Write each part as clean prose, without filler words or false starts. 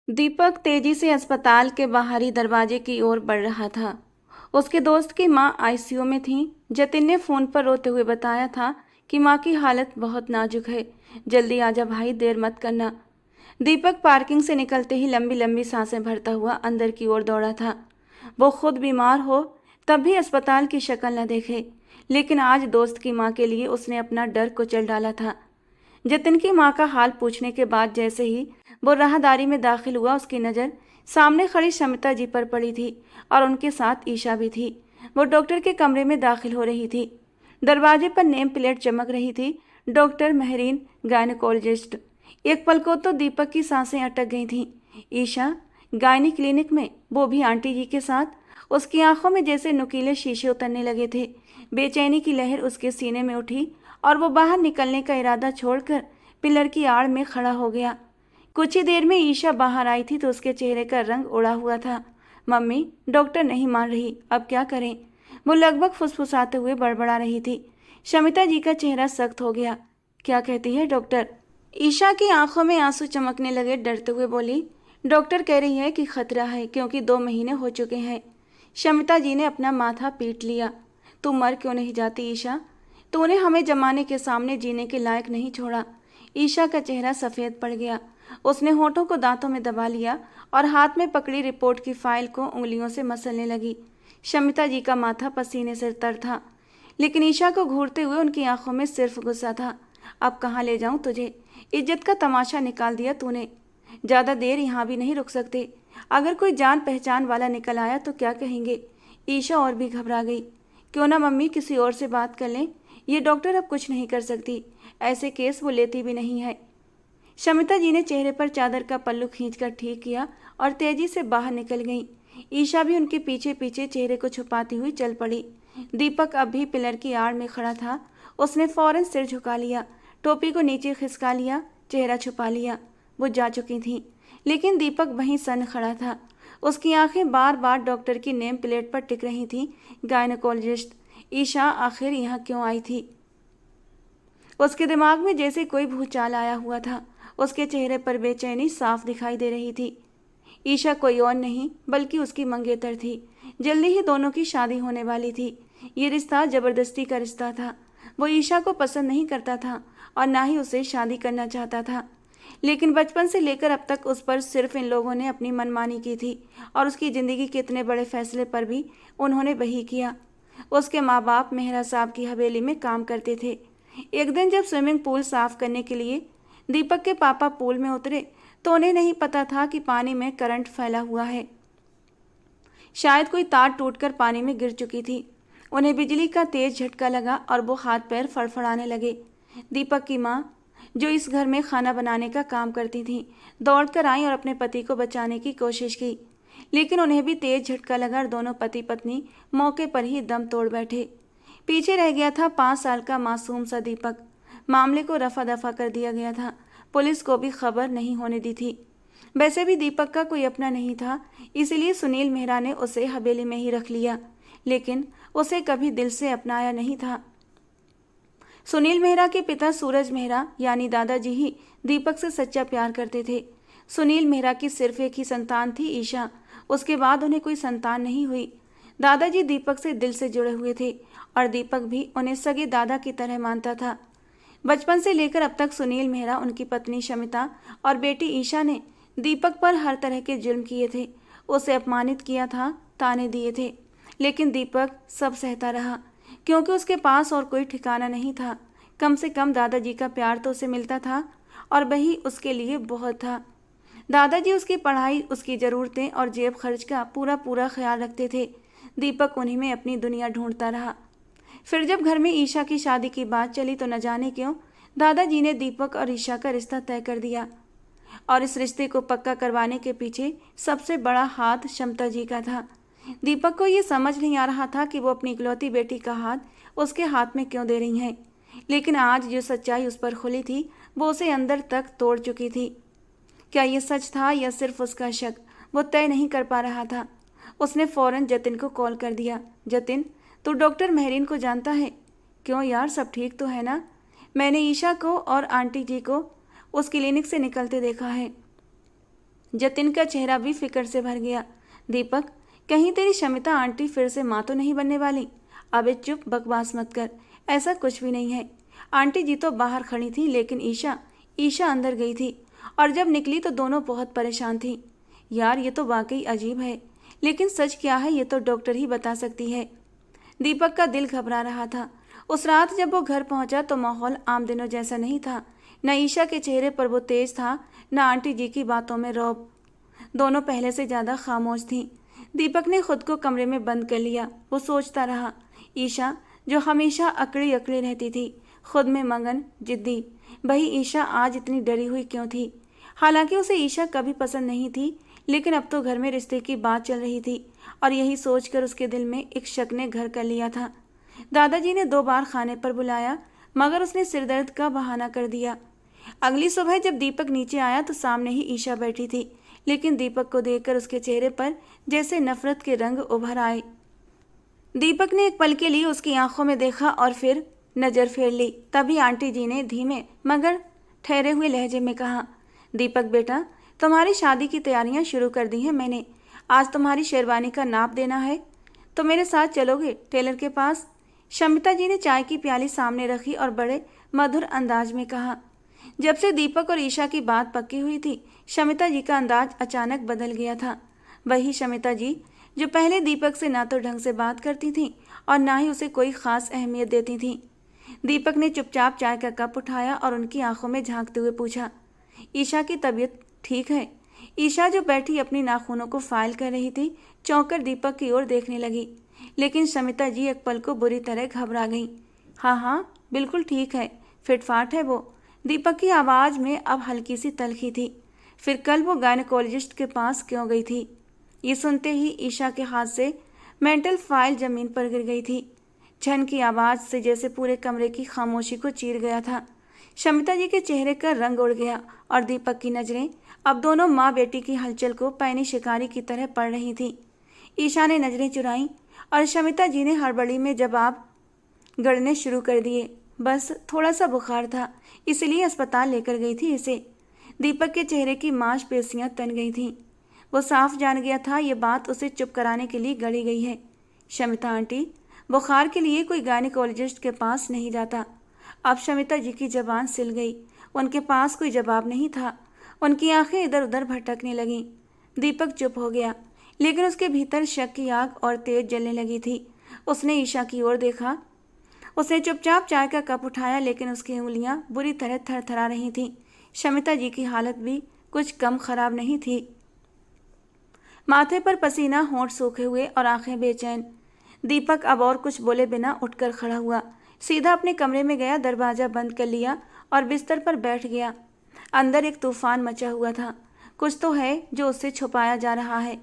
दीपक तेजी से अस्पताल के बाहरी दरवाजे की ओर बढ़ रहा था। उसके दोस्त की मां आईसीयू में थी। जतिन ने फोन पर रोते हुए बताया था कि मां की हालत बहुत नाजुक है। जल्दी आजा भाई, देर मत करना। दीपक पार्किंग से निकलते ही लंबी लंबी सांसें भरता हुआ अंदर की ओर दौड़ा था। वो खुद बीमार हो तब भी अस्पताल की शक्ल न देखे, लेकिन आज दोस्त की मां के लिए उसने अपना डर कुचल डाला था। जतिन की मां का हाल पूछने के बाद जैसे ही वो राहदारी में दाखिल हुआ, उसकी नज़र सामने खड़ी शमिता जी पर पड़ी थी और उनके साथ ईशा भी थी। वो डॉक्टर के कमरे में दाखिल हो रही थी। दरवाजे पर नेम प्लेट चमक रही थी, डॉक्टर महरीन, गायनेकोलॉजिस्ट। एक पल को तो दीपक की सांसें अटक गई थीं। ईशा गायनी क्लिनिक में, वो भी आंटी जी के साथ। उसकी आंखों में जैसे नुकीले शीशे उतरने लगे थे। बेचैनी की लहर उसके सीने में उठी और वो बाहर निकलने का इरादा छोड़कर पिलर की आड़ में खड़ा हो गया। कुछ ही देर में ईशा बाहर आई थी तो उसके चेहरे का रंग उड़ा हुआ था। मम्मी, डॉक्टर नहीं मान रही, अब क्या करें? वो लगभग फुसफुसाते हुए बड़बड़ा रही थी। शमिता जी का चेहरा सख्त हो गया। क्या कहती है डॉक्टर? ईशा की आंखों में आंसू चमकने लगे। डरते हुए बोली, डॉक्टर कह रही है कि खतरा है क्योंकि 2 महीने हो चुके हैं। शमिता जी ने अपना माथा पीट लिया। तू मर क्यों नहीं जाती ईशा? तूने हमें जमाने के सामने जीने के लायक नहीं छोड़ा। ईशा का चेहरा सफ़ेद पड़ गया। उसने होठों को दांतों में दबा लिया और हाथ में पकड़ी रिपोर्ट की फाइल को उंगलियों से मसलने लगी। शमिता जी का माथा पसीने से तर था, लेकिन ईशा को घूरते हुए उनकी आंखों में सिर्फ गुस्सा था। अब कहाँ ले जाऊं तुझे? इज्जत का तमाशा निकाल दिया तूने। ज़्यादा देर यहाँ भी नहीं रुक सकते। अगर कोई जान पहचान वाला निकल आया तो क्या कहेंगे? ईशा और भी घबरा गई। क्यों ना मम्मी किसी और से बात कर लें। ये डॉक्टर अब कुछ नहीं कर सकती। ऐसे केस वो लेती भी नहीं है। शमिता जी ने चेहरे पर चादर का पल्लू खींचकर ठीक किया और तेजी से बाहर निकल गईं। ईशा भी उनके पीछे पीछे चेहरे को छुपाती हुई चल पड़ी। दीपक अब भी पिलर की आड़ में खड़ा था। उसने फौरन सिर झुका लिया, टोपी को नीचे खिसका लिया, चेहरा छुपा लिया। वो जा चुकी थीं, लेकिन दीपक वहीं सन खड़ा था। उसकी आंखें बार बार डॉक्टर की नेम प्लेट पर टिक रही थीं, गायनेकोलॉजिस्ट। ईशा आखिर यहाँ क्यों आई थी? उसके दिमाग में जैसे कोई भूचाल आया हुआ था। उसके चेहरे पर बेचैनी साफ दिखाई दे रही थी। ईशा कोई और नहीं बल्कि उसकी मंगेतर थी। जल्दी ही दोनों की शादी होने वाली थी। ये रिश्ता जबरदस्ती का रिश्ता था। वो ईशा को पसंद नहीं करता था और ना ही उसे शादी करना चाहता था, लेकिन बचपन से लेकर अब तक उस पर सिर्फ इन लोगों ने अपनी मनमानी की थी और उसकी ज़िंदगी के इतने बड़े फैसले पर भी उन्होंने वही किया। उसके माँ बाप मेहरा साहब की हवेली में काम करते थे। एक दिन जब स्विमिंग पूल साफ करने के लिए दीपक के पापा पूल में उतरे तो उन्हें नहीं पता था कि पानी में करंट फैला हुआ है। शायद कोई तार टूटकर पानी में गिर चुकी थी। उन्हें बिजली का तेज झटका लगा और वो हाथ पैर फड़फड़ाने लगे। दीपक की माँ, जो इस घर में खाना बनाने का काम करती थीं, दौड़कर आई और अपने पति को बचाने की कोशिश की, लेकिन उन्हें भी तेज झटका लगा और दोनों पति पत्नी मौके पर ही दम तोड़ बैठे। पीछे रह गया था 5 साल का मासूम सा दीपक। मामले को रफा दफा कर दिया गया था। पुलिस को भी खबर नहीं होने दी थी। वैसे भी दीपक का कोई अपना नहीं था, इसलिए सुनील मेहरा ने उसे हवेली में ही रख लिया, लेकिन उसे कभी दिल से अपनाया नहीं था। सुनील मेहरा के पिता सूरज मेहरा यानी दादाजी ही दीपक से सच्चा प्यार करते थे। सुनील मेहरा की सिर्फ एक ही संतान थी, ईशा। उसके बाद उन्हें कोई संतान नहीं हुई। दादाजी दीपक से दिल से जुड़े हुए थे और दीपक भी उन्हें सगे दादा की तरह मानता था। बचपन से लेकर अब तक सुनील मेहरा, उनकी पत्नी शमिता और बेटी ईशा ने दीपक पर हर तरह के जुल्म किए थे। उसे अपमानित किया था, ताने दिए थे, लेकिन दीपक सब सहता रहा क्योंकि उसके पास और कोई ठिकाना नहीं था। कम से कम दादाजी का प्यार तो उसे मिलता था और वही उसके लिए बहुत था। दादाजी उसकी पढ़ाई, उसकी ज़रूरतें और जेब खर्च का पूरा पूरा ख्याल रखते थे। दीपक उन्हीं में अपनी दुनिया ढूंढता रहा। फिर जब घर में ईशा की शादी की बात चली तो न जाने क्यों दादाजी ने दीपक और ईशा का रिश्ता तय कर दिया, और इस रिश्ते को पक्का करवाने के पीछे सबसे बड़ा हाथ शमिता जी का था। दीपक को ये समझ नहीं आ रहा था कि वो अपनी इकलौती बेटी का हाथ उसके हाथ में क्यों दे रही हैं, लेकिन आज जो सच्चाई उस पर खुली थी वो उसे अंदर तक तोड़ चुकी थी। क्या ये सच था या सिर्फ उसका शक, वो तय नहीं कर पा रहा था। उसने फौरन जतिन को कॉल कर दिया। जतिन, तू डॉक्टर महरीन को जानता है? क्यों यार, सब ठीक तो है ना? मैंने ईशा को और आंटी जी को उस क्लिनिक से निकलते देखा है। जतिन का चेहरा भी फिक्र से भर गया। दीपक, कहीं तेरी शमिता आंटी फिर से माँ तो नहीं बनने वाली? अबे चुप, बकवास मत कर, ऐसा कुछ भी नहीं है। आंटी जी तो बाहर खड़ी थी, लेकिन ईशा ईशा अंदर गई थी और जब निकली तो दोनों बहुत परेशान थी। यार ये तो वाकई अजीब है, लेकिन सच क्या है ये तो डॉक्टर ही बता सकती है। दीपक का दिल घबरा रहा था। उस रात जब वो घर पहुंचा तो माहौल आम दिनों जैसा नहीं था। न ईशा के चेहरे पर वो तेज था, न आंटी जी की बातों में रौब। दोनों पहले से ज़्यादा खामोश थीं। दीपक ने खुद को कमरे में बंद कर लिया। वो सोचता रहा, ईशा जो हमेशा अकड़ी अकड़ी रहती थी, खुद में मगन, जिद्दी, वही ईशा आज इतनी डरी हुई क्यों थी? हालांकि उसे ईशा कभी पसंद नहीं थी, लेकिन अब तो घर में रिश्ते की बात चल रही थी और यही सोचकर उसके दिल में एक शक ने घर कर लिया था। दादाजी ने 2 बार खाने पर बुलाया, मगर उसने सिरदर्द का बहाना कर दिया। अगली सुबह जब दीपक नीचे आया तो सामने ही ईशा बैठी थी, लेकिन दीपक को देखकर उसके चेहरे पर जैसे नफरत के रंग उभर आए। दीपक ने एक पल के लिए उसकी आंखों में देखा और फिर नज़र फेर ली। तभी आंटी जी ने धीमे मगर ठहरे हुए लहजे में कहा, दीपक बेटा, तुम्हारी शादी की तैयारियां शुरू कर दी हैं मैंने। आज तुम्हारी शेरवानी का नाप देना है, तो मेरे साथ चलोगे टेलर के पास? शमिता जी ने चाय की प्याली सामने रखी और बड़े मधुर अंदाज में कहा। जब से दीपक और ईशा की बात पक्की हुई थी, शमिता जी का अंदाज अचानक बदल गया था। वही शमिता जी जो पहले दीपक से ना तो ढंग से बात करती थी और ना ही उसे कोई खास अहमियत देती थी। दीपक ने चुपचाप चाय का कप उठाया और उनकी आंखों में झांकते हुए पूछा, ईशा की तबीयत ठीक है? ईशा जो बैठी अपनी नाखूनों को फाइल कर रही थी, चौंककर दीपक की ओर देखने लगी, लेकिन शमिता जी एक पल को बुरी तरह घबरा गईं। हाँ हाँ, बिल्कुल ठीक है, फिटफाट है वो। दीपक की आवाज़ में अब हल्की सी तल्खी थी। फिर कल वो गायनेकोलॉजिस्ट के पास क्यों गई थी? ये सुनते ही ईशा के हाथ से मेंटल फाइल जमीन पर गिर गई थी। झन की आवाज़ से जैसे पूरे कमरे की खामोशी को चीर गया था। शमिता जी के चेहरे का रंग उड़ गया और दीपक की नज़रें अब दोनों माँ बेटी की हलचल को पैनी शिकारी की तरह पड़ रही थी। ईशा ने नज़रें चुराईं और शमिता जी ने हड़बड़ी में जवाब गढ़ने शुरू कर दिए। बस थोड़ा सा बुखार था, इसलिए अस्पताल लेकर गई थी इसे। दीपक के चेहरे की मांसपेशियां तन गई थीं। वो साफ जान गया था ये बात उसे चुप कराने के लिए गढ़ी गई है। शमिता आंटी, बुखार के लिए कोई गायनेकोलॉजिस्ट के पास नहीं जाता। अब शमिता जी की जबान सिल गई। उनके पास कोई जवाब नहीं था। उनकी आंखें इधर उधर भटकने लगीं। दीपक चुप हो गया, लेकिन उसके भीतर शक की आग और तेज जलने लगी थी। उसने ईशा की ओर देखा। उसने चुपचाप चाय का कप उठाया, लेकिन उसकी उंगलियां बुरी तरह थरथरा रही थीं। शमिता जी की हालत भी कुछ कम खराब नहीं थी। माथे पर पसीना, होंठ सूखे हुए और आंखें बेचैन। दीपक अब और कुछ बोले बिना उठकर खड़ा हुआ, सीधा अपने कमरे में गया, दरवाज़ा बंद कर लिया और बिस्तर पर बैठ गया। अंदर एक तूफान मचा हुआ था। कुछ तो है जो उससे छुपाया जा रहा है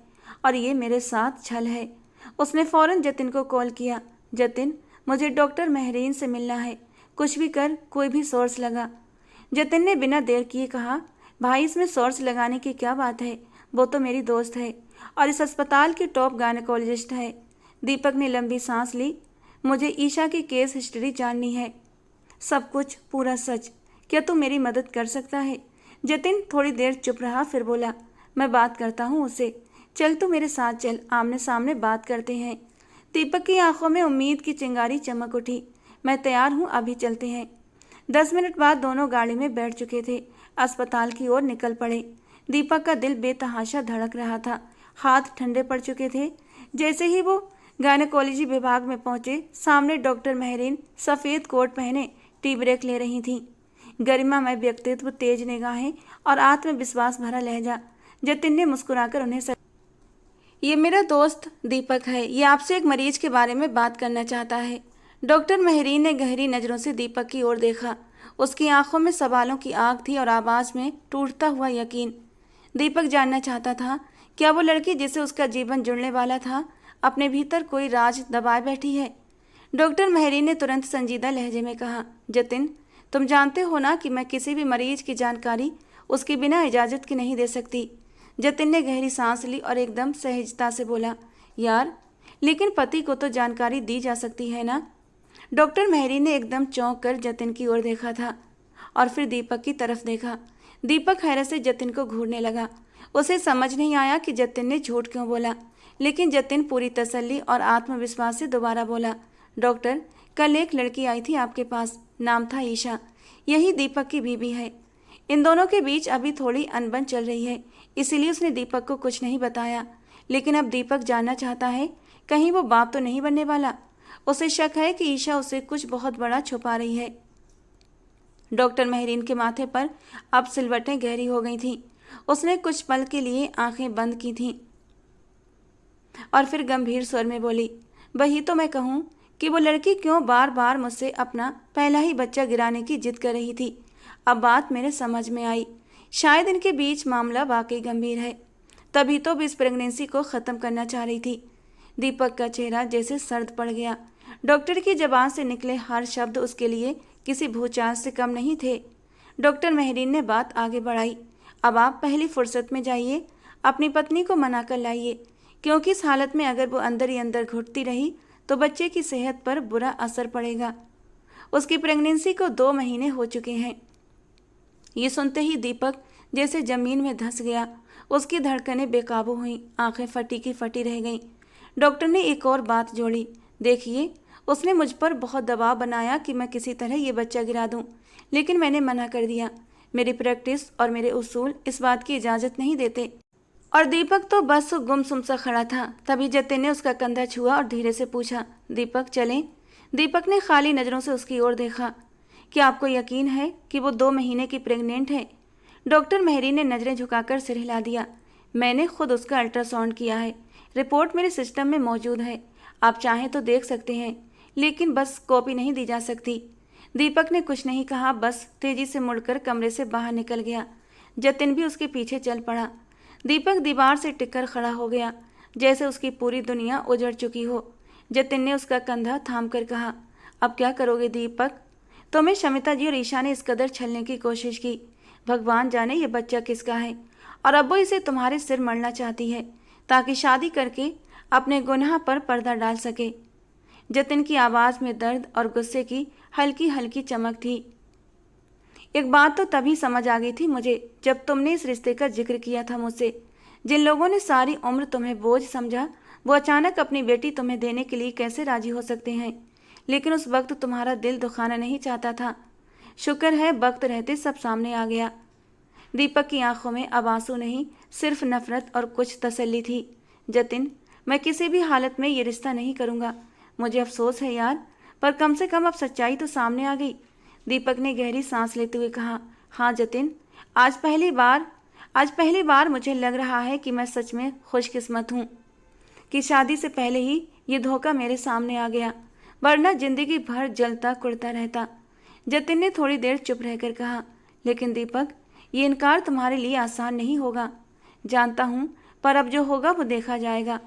और ये मेरे साथ छल है। उसने फौरन जतिन को कॉल किया। जतिन, मुझे डॉक्टर महरीन से मिलना है, कुछ भी कर, कोई भी सोर्स लगा। जतिन ने बिना देर किए कहा, भाई इसमें सोर्स लगाने की क्या बात है, वो तो मेरी दोस्त है और इस अस्पताल की टॉप गायनेकोलॉजिस्ट है। दीपक ने लंबी सांस ली। मुझे ईशा की केस हिस्ट्री जाननी है, सब कुछ, पूरा सच। क्या तू मेरी मदद कर सकता है? जतिन थोड़ी देर चुप रहा, फिर बोला, मैं बात करता हूँ उससे। चल तू मेरे साथ चल, आमने सामने बात करते हैं। दीपक की आंखों में उम्मीद की चिंगारी चमक उठी। मैं तैयार हूँ, अभी चलते हैं। 10 मिनट बाद दोनों गाड़ी में बैठ चुके थे। अस्पताल की ओर निकल पड़े। दीपक का दिल बेतहाशा धड़क रहा था। हाथ ठंडे पड़ चुके थे। जैसे ही वो गायनेकोलॉजी विभाग में पहुंचे, सामने डॉक्टर महरीन सफ़ेद कोट पहने टी ब्रेक ले रही थीं। गरिमामय व्यक्तित्व, तेज निगाहें और आत्मविश्वास भरा लहजा। जतिन ने मुस्कुराकर उन्हें ये मेरा दोस्त दीपक है, ये आपसे एक मरीज के बारे में बात करना चाहता है। डॉक्टर महरीन ने गहरी नज़रों से दीपक की ओर देखा। उसकी आंखों में सवालों की आग थी और आवाज़ में टूटता हुआ यकीन। दीपक जानना चाहता था, क्या वो लड़की जिसे उसका जीवन जुड़ने वाला था अपने भीतर कोई राज दबाए बैठी है? डॉक्टर महरीन ने तुरंत संजीदा लहजे में कहा, जतिन, तुम जानते हो ना कि मैं किसी भी मरीज की जानकारी उसके बिना इजाज़त की नहीं दे सकती। जतिन ने गहरी सांस ली और एकदम सहजता से बोला, यार, लेकिन पति को तो जानकारी दी जा सकती है ना? डॉक्टर महरीन ने एकदम चौंक कर जतिन की ओर देखा था और फिर दीपक की तरफ देखा। दीपक हैरत से जतिन को घूरने लगा। उसे समझ नहीं आया कि जतिन ने झूठ क्यों बोला, लेकिन जतिन पूरी तसल्ली और आत्मविश्वास से दोबारा बोला, डॉक्टर, कल एक लड़की आई थी आपके पास, नाम था ईशा, यही दीपक की बीवी है। इन दोनों के बीच अभी थोड़ी अनबन चल रही है, इसीलिए उसने दीपक को कुछ नहीं बताया। लेकिन अब दीपक जानना चाहता है कहीं वो बाप तो नहीं बनने वाला। उसे शक है कि ईशा उसे कुछ बहुत बड़ा छुपा रही है। डॉक्टर मेहरीन के माथे पर अब सिलवटें गहरी हो गई थीं। उसने कुछ पल के लिए आंखें बंद की थीं और फिर गंभीर स्वर में बोली, वही तो मैं कहूँ कि वो लड़की क्यों बार बार मुझसे अपना पहला ही बच्चा गिराने की जिद कर रही थी। अब बात मेरे समझ में आई, शायद इनके बीच मामला वाकई गंभीर है, तभी तो इस प्रेगनेंसी को ख़त्म करना चाह रही थी। दीपक का चेहरा जैसे सर्द पड़ गया। डॉक्टर की जबान से निकले हर शब्द उसके लिए किसी भूचाल से कम नहीं थे। डॉक्टर मेहरीन ने बात आगे बढ़ाई, अब आप पहली फुर्सत में जाइए, अपनी पत्नी को मना कर लाइए, क्योंकि इस हालत में अगर वो अंदर ही अंदर घुटती रही तो बच्चे की सेहत पर बुरा असर पड़ेगा। उसकी प्रेगनेंसी को 2 महीने हो चुके हैं। ये सुनते ही दीपक जैसे जमीन में धंस गया। उसकी धड़कनें बेकाबू हुईं, आंखें फटी की फटी रह गईं। डॉक्टर ने एक और बात जोड़ी, देखिए, उसने मुझ पर बहुत दबाव बनाया कि मैं किसी तरह ये बच्चा गिरा दूं, लेकिन मैंने मना कर दिया। मेरी प्रैक्टिस और मेरे उसूल इस बात की इजाज़त नहीं देते। और दीपक तो बस गुमसुम सा खड़ा था। तभी जतिन ने उसका कंधा छुआ और धीरे से पूछा, दीपक चलें? दीपक ने खाली नज़रों से उसकी ओर देखा। क्या आपको यकीन है कि वो 2 महीने की प्रेग्नेंट है? डॉक्टर मेहरीन ने नज़रें झुकाकर सिर हिला दिया। मैंने खुद उसका अल्ट्रासाउंड किया है, रिपोर्ट मेरे सिस्टम में मौजूद है, आप चाहें तो देख सकते हैं, लेकिन बस कॉपी नहीं दी जा सकती। दीपक ने कुछ नहीं कहा, बस तेजी से मुड़कर कमरे से बाहर निकल गया। जतिन भी उसके पीछे चल पड़ा। दीपक दीवार से टिककर खड़ा हो गया, जैसे उसकी पूरी दुनिया उजड़ चुकी हो। जतिन ने उसका कंधा थाम कर कहा, अब क्या करोगे दीपक? तुम्हें शमिता जी और ईशा ने इस कदर छलने की कोशिश की, भगवान जाने ये बच्चा किसका है, और अब वो इसे तुम्हारे सिर मरना चाहती है ताकि शादी करके अपने गुनाह पर पर्दा डाल सके। जतिन की आवाज़ में दर्द और गुस्से की हल्की हल्की चमक थी। एक बात तो तभी समझ आ गई थी मुझे, जब तुमने इस रिश्ते का जिक्र किया था मुझसे। जिन लोगों ने सारी उम्र तुम्हें बोझ समझा, वो अचानक अपनी बेटी तुम्हें देने के लिए कैसे राजी हो सकते हैं? लेकिन उस वक्त तुम्हारा दिल दुखाना नहीं चाहता था। शुक्र है वक्त रहते सब सामने आ गया। दीपक की आंखों में अब आंसू नहीं, सिर्फ नफरत और कुछ तसल्ली थी। जतिन, मैं किसी भी हालत में ये रिश्ता नहीं करूँगा। मुझे अफसोस है यार, पर कम से कम अब सच्चाई तो सामने आ गई। दीपक ने गहरी सांस लेते हुए कहा, हाँ जतिन, आज पहली बार मुझे लग रहा है कि मैं सच में खुशकिस्मत हूँ कि शादी से पहले ही ये धोखा मेरे सामने आ गया, वरना जिंदगी भर जलता कुड़ता रहता। जतिन ने थोड़ी देर चुप रहकर कहा, लेकिन दीपक, ये इनकार तुम्हारे लिए आसान नहीं होगा। जानता हूँ, पर अब जो होगा वो देखा जाएगा।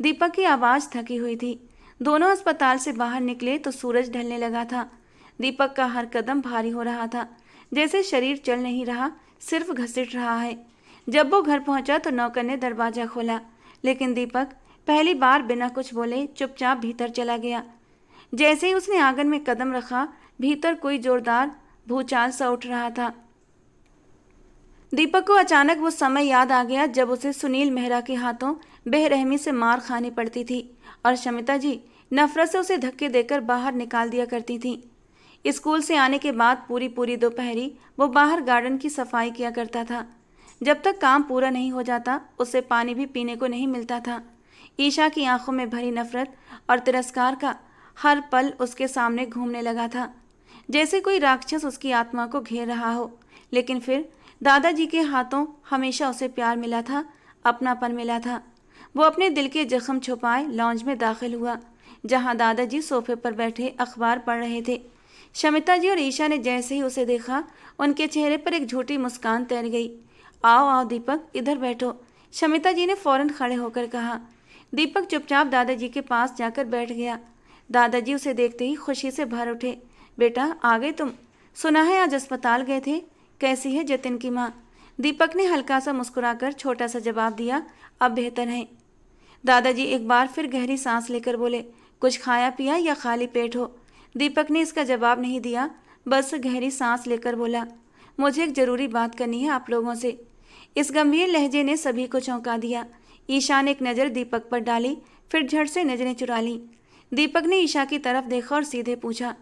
दीपक की आवाज़ थकी हुई थी। दोनों अस्पताल से बाहर निकले तो सूरज ढलने लगा था। दीपक का हर कदम भारी हो रहा था, जैसे शरीर चल नहीं रहा, सिर्फ घसीट रहा है। जब वो घर पहुंचा तो नौकर ने दरवाज़ा खोला, लेकिन दीपक पहली बार बिना कुछ बोले चुपचाप भीतर चला गया। जैसे ही उसने आंगन में कदम रखा, भीतर कोई जोरदार भूचाल सा उठ रहा था। दीपक को अचानक वो समय याद आ गया जब उसे सुनील मेहरा के हाथों बेरहमी से मार खानी पड़ती थी और शमिता जी नफरत से उसे धक्के देकर बाहर निकाल दिया करती थीं। स्कूल से आने के बाद पूरी दोपहरी वो बाहर गार्डन की सफाई किया करता था। जब तक काम पूरा नहीं हो जाता, उसे पानी भी पीने को नहीं मिलता था। ईशा की आंखों में भरी नफरत और तिरस्कार का हर पल उसके सामने घूमने लगा था, जैसे कोई राक्षस उसकी आत्मा को घेर रहा हो। लेकिन फिर दादाजी के हाथों हमेशा उसे प्यार मिला था, अपनापन मिला था। वो अपने दिल के जख्म छुपाए लॉन्ज में दाखिल हुआ, जहां दादाजी सोफे पर बैठे अखबार पढ़ रहे थे। शमिता जी और ईशा ने जैसे ही उसे देखा, उनके चेहरे पर एक झूठी मुस्कान तैर गई। आओ आओ दीपक, इधर बैठो, शमिता जी ने फौरन खड़े होकर कहा। दीपक चुपचाप दादाजी के पास जाकर बैठ गया। दादाजी उसे देखते ही खुशी से भर उठे। बेटा, आ गए तुम? सुना है आज अस्पताल गए थे। कैसी है जतिन की माँ? दीपक ने हल्का सा मुस्कुराकर छोटा सा जवाब दिया, अब बेहतर है। दादाजी एक बार फिर गहरी सांस लेकर बोले, कुछ खाया पिया या खाली पेट हो? दीपक ने इसका जवाब नहीं दिया, बस गहरी सांस लेकर बोला, मुझे एक ज़रूरी बात करनी है आप लोगों से। इस गंभीर लहजे ने सभी को चौंका दिया। ईशा ने एक नज़र दीपक पर डाली, फिर झट से नज़रें चुरा लीं। दीपक ने ईशा की तरफ देखा और सीधे पूछा,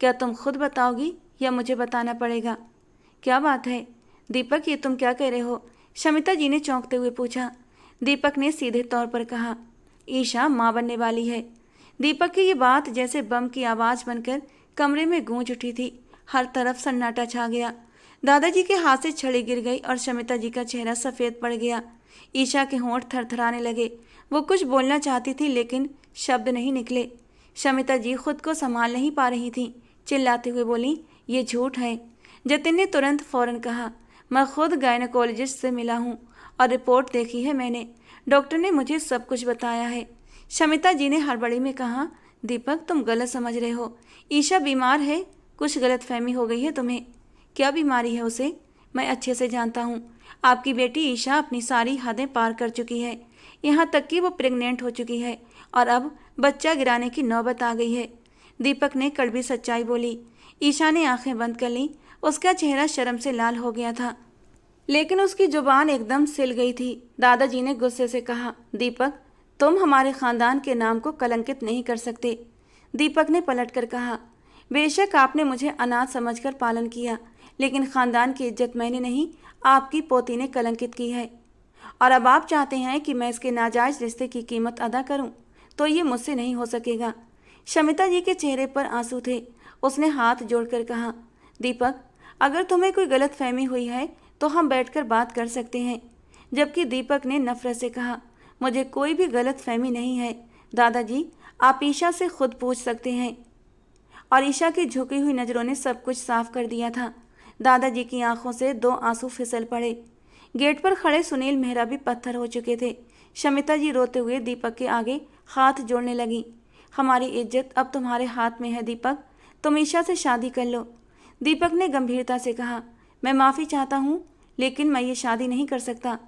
क्या तुम खुद बताओगी या मुझे बताना पड़ेगा? क्या बात है दीपक, ये तुम क्या कह रहे हो? शमिता जी ने चौंकते हुए पूछा। दीपक ने सीधे तौर पर कहा, ईशा माँ बनने वाली है। दीपक की ये बात जैसे बम की आवाज़ बनकर कमरे में गूंज उठी थी। हर तरफ सन्नाटा छा गया। दादाजी के हाथ से छड़ी गिर गई और शमिता जी का चेहरा सफ़ेद पड़ गया। ईशा के होंठ थरथराने लगे। वो कुछ बोलना चाहती थी लेकिन शब्द नहीं निकले। शमिता जी खुद को संभाल नहीं पा रही थीं। चिल्लाते हुए बोली, ये झूठ है। जतिन ने तुरंत फौरन कहा, मैं खुद गायनेकोलॉजिस्ट से मिला हूँ और रिपोर्ट देखी है मैंने। डॉक्टर ने मुझे सब कुछ बताया है। शमिता जी ने हड़बड़ी में कहा, दीपक तुम गलत समझ रहे हो। ईशा बीमार है, कुछ गलतफहमी हो गई है तुम्हें। क्या बीमारी है उसे? मैं अच्छे से जानता हूँ। आपकी बेटी ईशा अपनी सारी हदें पार कर चुकी है। यहाँ तक कि वो प्रेग्नेंट हो चुकी है और अब बच्चा गिराने की नौबत आ गई है। दीपक ने कड़वी सच्चाई बोली। ईशा ने आंखें बंद कर लीं। उसका चेहरा शर्म से लाल हो गया था, लेकिन उसकी जुबान एकदम सिल गई थी। दादाजी ने गुस्से से कहा, दीपक तुम हमारे खानदान के नाम को कलंकित नहीं कर सकते। दीपक ने पलटकर कहा, बेशक आपने मुझे अनाथ समझकर पालन किया, लेकिन खानदान की इज्जत मैंने नहीं, आपकी पोती ने कलंकित की है। और अब आप चाहते हैं कि मैं इसके नाजायज़ रिश्ते की कीमत अदा करूं, तो ये मुझसे नहीं हो सकेगा। शमिता जी के चेहरे पर आंसू थे। उसने हाथ जोड़कर कहा, दीपक अगर तुम्हें कोई गलत फहमी हुई है तो हम बैठकर बात कर सकते हैं। जबकि दीपक ने नफरत से कहा, मुझे कोई भी गलत फहमी नहीं है। दादाजी आप ईशा से खुद पूछ सकते हैं। और ईशा की झुकी हुई नज़रों ने सब कुछ साफ कर दिया था। दादाजी की आंखों से 2 आंसू फिसल पड़े। गेट पर खड़े सुनील मेहरा भी पत्थर हो चुके थे। शमिता जी रोते हुए दीपक के आगे हाथ जोड़ने लगी। हमारी इज्जत अब तुम्हारे हाथ में है दीपक, तुम ईशा से शादी कर लो। दीपक ने गंभीरता से कहा, मैं माफ़ी चाहता हूँ लेकिन मैं ये शादी नहीं कर सकता।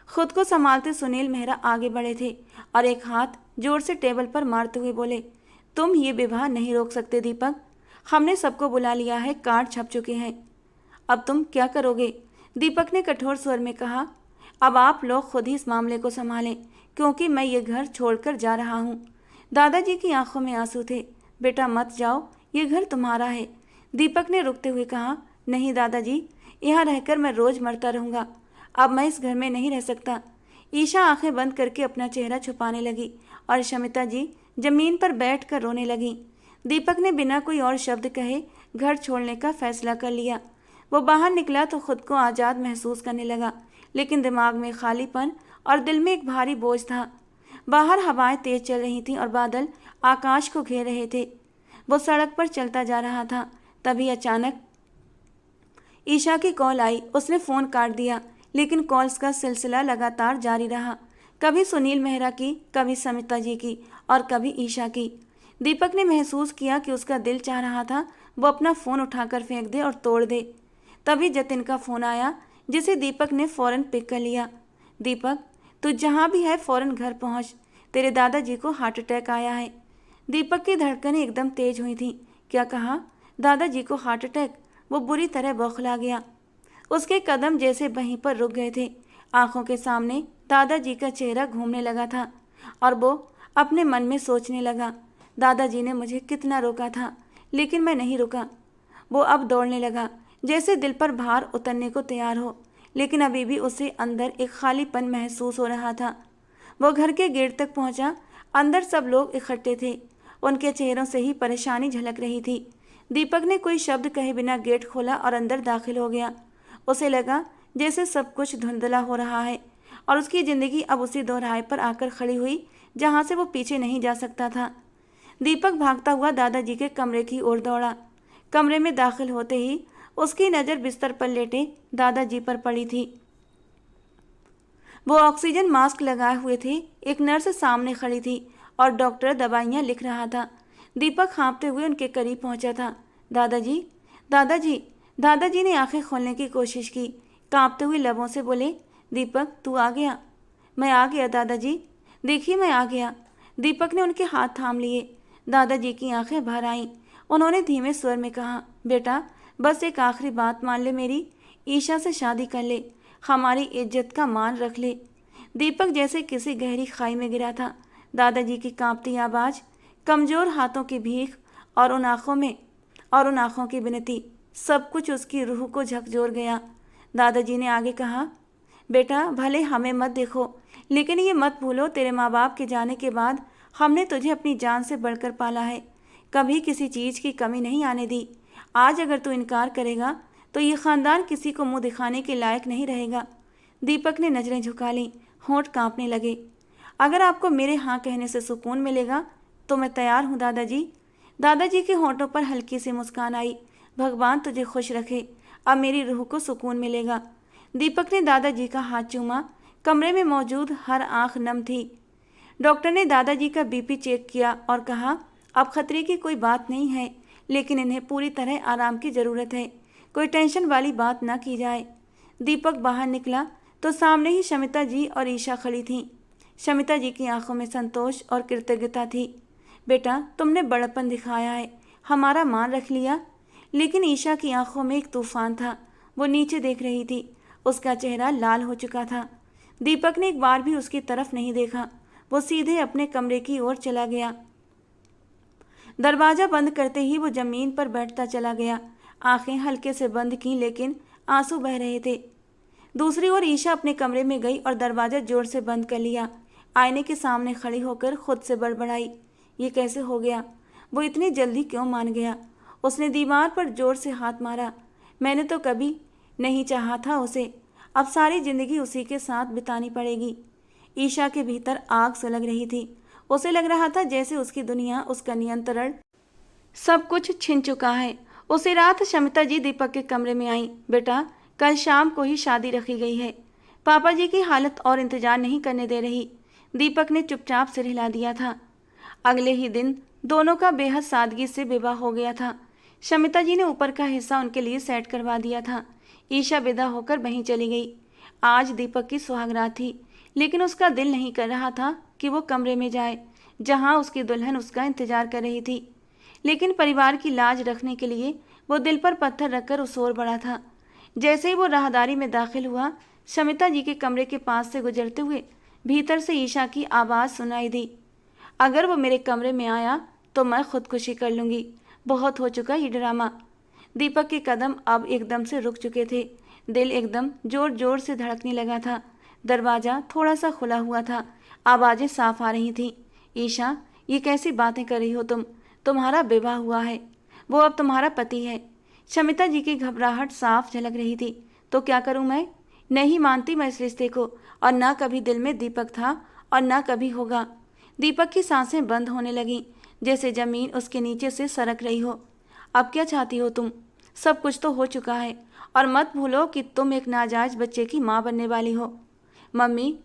खुद को संभालते सुनील मेहरा आगे बढ़े थे और एक हाथ जोर से टेबल पर मारते हुए बोले, तुम ये विवाह नहीं रोक सकते दीपक। हमने सबको बुला लिया है, कार्ड छप चुके हैं। अब तुम क्या करोगे? दीपक ने कठोर स्वर में कहा, अब आप लोग खुद ही इस मामले को संभालें, क्योंकि मैं ये घर छोड़कर जा रहा हूँ। दादाजी की आंखों में आंसू थे। बेटा मत जाओ, ये घर तुम्हारा है। दीपक ने रुकते हुए कहा, नहीं दादाजी, यहाँ रहकर मैं रोज़ मरता रहूँगा। अब मैं इस घर में नहीं रह सकता। ईशा आंखें बंद करके अपना चेहरा छुपाने लगी और शमिता जी जमीन पर बैठकर रोने लगीं। दीपक ने बिना कोई और शब्द कहे घर छोड़ने का फैसला कर लिया। वो बाहर निकला तो खुद को आज़ाद महसूस करने लगा, लेकिन दिमाग में खालीपन और दिल में एक भारी बोझ था। बाहर हवाएं तेज चल रही थीं और बादल आकाश को घेर रहे थे। वो सड़क पर चलता जा रहा था। तभी अचानक ईशा की कॉल आई। उसने फ़ोन काट दिया, लेकिन कॉल्स का सिलसिला लगातार जारी रहा। कभी सुनील मेहरा की, कभी समिता जी की और कभी ईशा की। दीपक ने महसूस किया कि उसका दिल चाह रहा था वो अपना फ़ोन उठाकर फेंक दे और तोड़ दे। तभी जतिन का फ़ोन आया, जिसे दीपक ने फ़ौरन पिक कर लिया। दीपक तू जहाँ भी है फ़ौरन घर पहुँच, तेरे दादाजी को हार्ट अटैक आया है। दीपक की धड़कनें एकदम तेज हुई थीं। क्या कहा? दादाजी को हार्ट अटैक? वो बुरी तरह बौखला गया। उसके कदम जैसे वहीं पर रुक गए थे। आंखों के सामने दादाजी का चेहरा घूमने लगा था और वो अपने मन में सोचने लगा, दादाजी ने मुझे कितना रोका था, लेकिन मैं नहीं रुका। वो अब दौड़ने लगा, जैसे दिल पर भार उतरने को तैयार हो, लेकिन अभी भी उसे अंदर एक खालीपन महसूस हो रहा था। वो घर के गेट तक पहुंचा। अंदर सब लोग इकट्ठे थे। उनके चेहरों से ही परेशानी झलक रही थी। दीपक ने कोई शब्द कहे बिना गेट खोला और अंदर दाखिल हो गया। उसे लगा जैसे सब कुछ धुंधला हो रहा है और उसकी ज़िंदगी अब उसी दोहराए पर आकर खड़ी हुई जहाँ से वो पीछे नहीं जा सकता था। दीपक भागता हुआ दादाजी के कमरे की ओर दौड़ा। कमरे में दाखिल होते ही उसकी नज़र बिस्तर पर लेटे दादाजी पर पड़ी थी। वो ऑक्सीजन मास्क लगाए हुए थे। एक नर्स सामने खड़ी थी और डॉक्टर दवाइयाँ लिख रहा था। दीपक हाँफते हुए उनके करीब पहुंचा था। दादाजी, दादाजी। दादाजी ने आंखें खोलने की कोशिश की। कांपते हुए लबों से बोले, दीपक तू आ गया? मैं आ गया दादाजी, देखिए मैं आ गया। दीपक ने उनके हाथ थाम लिए। दादाजी की आंखें भर आईं। उन्होंने धीमे स्वर में कहा, बेटा बस एक आखिरी बात मान ले मेरी। ईशा से शादी कर ले, हमारी इज्जत का मान रख ले। दीपक जैसे किसी गहरी खाई में गिरा था। दादाजी की कांपती आवाज, कमजोर हाथों की भीख और उन आंखों की विनती, सब कुछ उसकी रूह को झकझोर गया। दादाजी ने आगे कहा, बेटा भले हमें मत देखो, लेकिन ये मत भूलो तेरे माँ बाप के जाने के बाद हमने तुझे अपनी जान से बढ़कर पाला है, कभी किसी चीज़ की कमी नहीं आने दी। आज अगर तू इनकार करेगा तो ये ख़ानदान किसी को मुंह दिखाने के लायक नहीं रहेगा। दीपक ने नज़रें झुका लीं, होंठ कांपने लगे। अगर आपको मेरे हाँ कहने से सुकून मिलेगा तो मैं तैयार हूँ दादाजी। दादाजी के होंठों पर हल्की सी मुस्कान आई। भगवान तुझे खुश रखे, अब मेरी रूह को सुकून मिलेगा। दीपक ने दादाजी का हाथ चूमा। कमरे में मौजूद हर आंख नम थी। डॉक्टर ने दादाजी का बीपी चेक किया और कहा, अब खतरे की कोई बात नहीं है, लेकिन इन्हें पूरी तरह आराम की ज़रूरत है। कोई टेंशन वाली बात ना की जाए। दीपक बाहर निकला तो सामने ही शमिता जी और ईशा खड़ी थीं। शमिता जी की आंखों में संतोष और कृतज्ञता थी। बेटा तुमने बड़प्पन दिखाया है, हमारा मान रख लिया। लेकिन ईशा की आंखों में एक तूफान था। वो नीचे देख रही थी, उसका चेहरा लाल हो चुका था। दीपक ने एक बार भी उसकी तरफ नहीं देखा। वो सीधे अपने कमरे की ओर चला गया। दरवाज़ा बंद करते ही वो जमीन पर बैठता चला गया। आंखें हल्के से बंद की, लेकिन आंसू बह रहे थे। दूसरी ओर ईशा अपने कमरे में गई और दरवाज़ा जोर से बंद कर लिया। आईने के सामने खड़ी होकर खुद से बड़बड़ाई, ये कैसे हो गया? वो इतनी जल्दी क्यों मान गया? उसने दीवार पर जोर से हाथ मारा। मैंने तो कभी नहीं चाहा था उसे, अब सारी जिंदगी उसी के साथ बितानी पड़ेगी। ईशा के भीतर आग सुलग रही थी। उसे लग रहा था जैसे उसकी दुनिया, उसका नियंत्रण, सब कुछ छिन चुका है। उसी रात शमिता जी दीपक के कमरे में आई। बेटा कल शाम को ही शादी रखी गई है, पापा जी की हालत और इंतजार नहीं करने दे रही। दीपक ने चुपचाप सिर हिला दिया था। अगले ही दिन दोनों का बेहद सादगी से विवाह हो गया था। शमिता जी ने ऊपर का हिस्सा उनके लिए सेट करवा दिया था। ईशा विदा होकर वहीं चली गई। आज दीपक की सुहागरात थी, लेकिन उसका दिल नहीं कर रहा था कि वो कमरे में जाए जहां उसकी दुल्हन उसका इंतजार कर रही थी। लेकिन परिवार की लाज रखने के लिए वो दिल पर पत्थर रखकर उस ओर बढ़ा था। जैसे ही वो राहदारी में दाखिल हुआ, शमिता जी के कमरे के पास से गुजरते हुए भीतर से ईशा की आवाज़ सुनाई दी, अगर वो मेरे कमरे में आया तो मैं खुदकुशी कर लूँगी, बहुत हो चुका ये ड्रामा। दीपक के कदम अब एकदम से रुक चुके थे। दिल एकदम जोर जोर से धड़कने लगा था। दरवाज़ा थोड़ा सा खुला हुआ था, आवाज़ें साफ आ रही थीं। ईशा ये कैसी बातें कर रही हो तुम? तुम्हारा विवाह हुआ है, वो अब तुम्हारा पति है। शमिता जी की घबराहट साफ झलक रही थी। तो क्या करूं मैं? नहीं मानती मैं इस रिश्ते को, और ना कभी दिल में दीपक था और ना कभी होगा। दीपक की सांसें बंद होने लगीं, जैसे जमीन उसके नीचे से सरक रही हो। अब क्या चाहती हो तुम? सब कुछ तो हो चुका है, और मत भूलो कि तुम एक नाजायज बच्चे की माँ बनने वाली हो। मम्मी,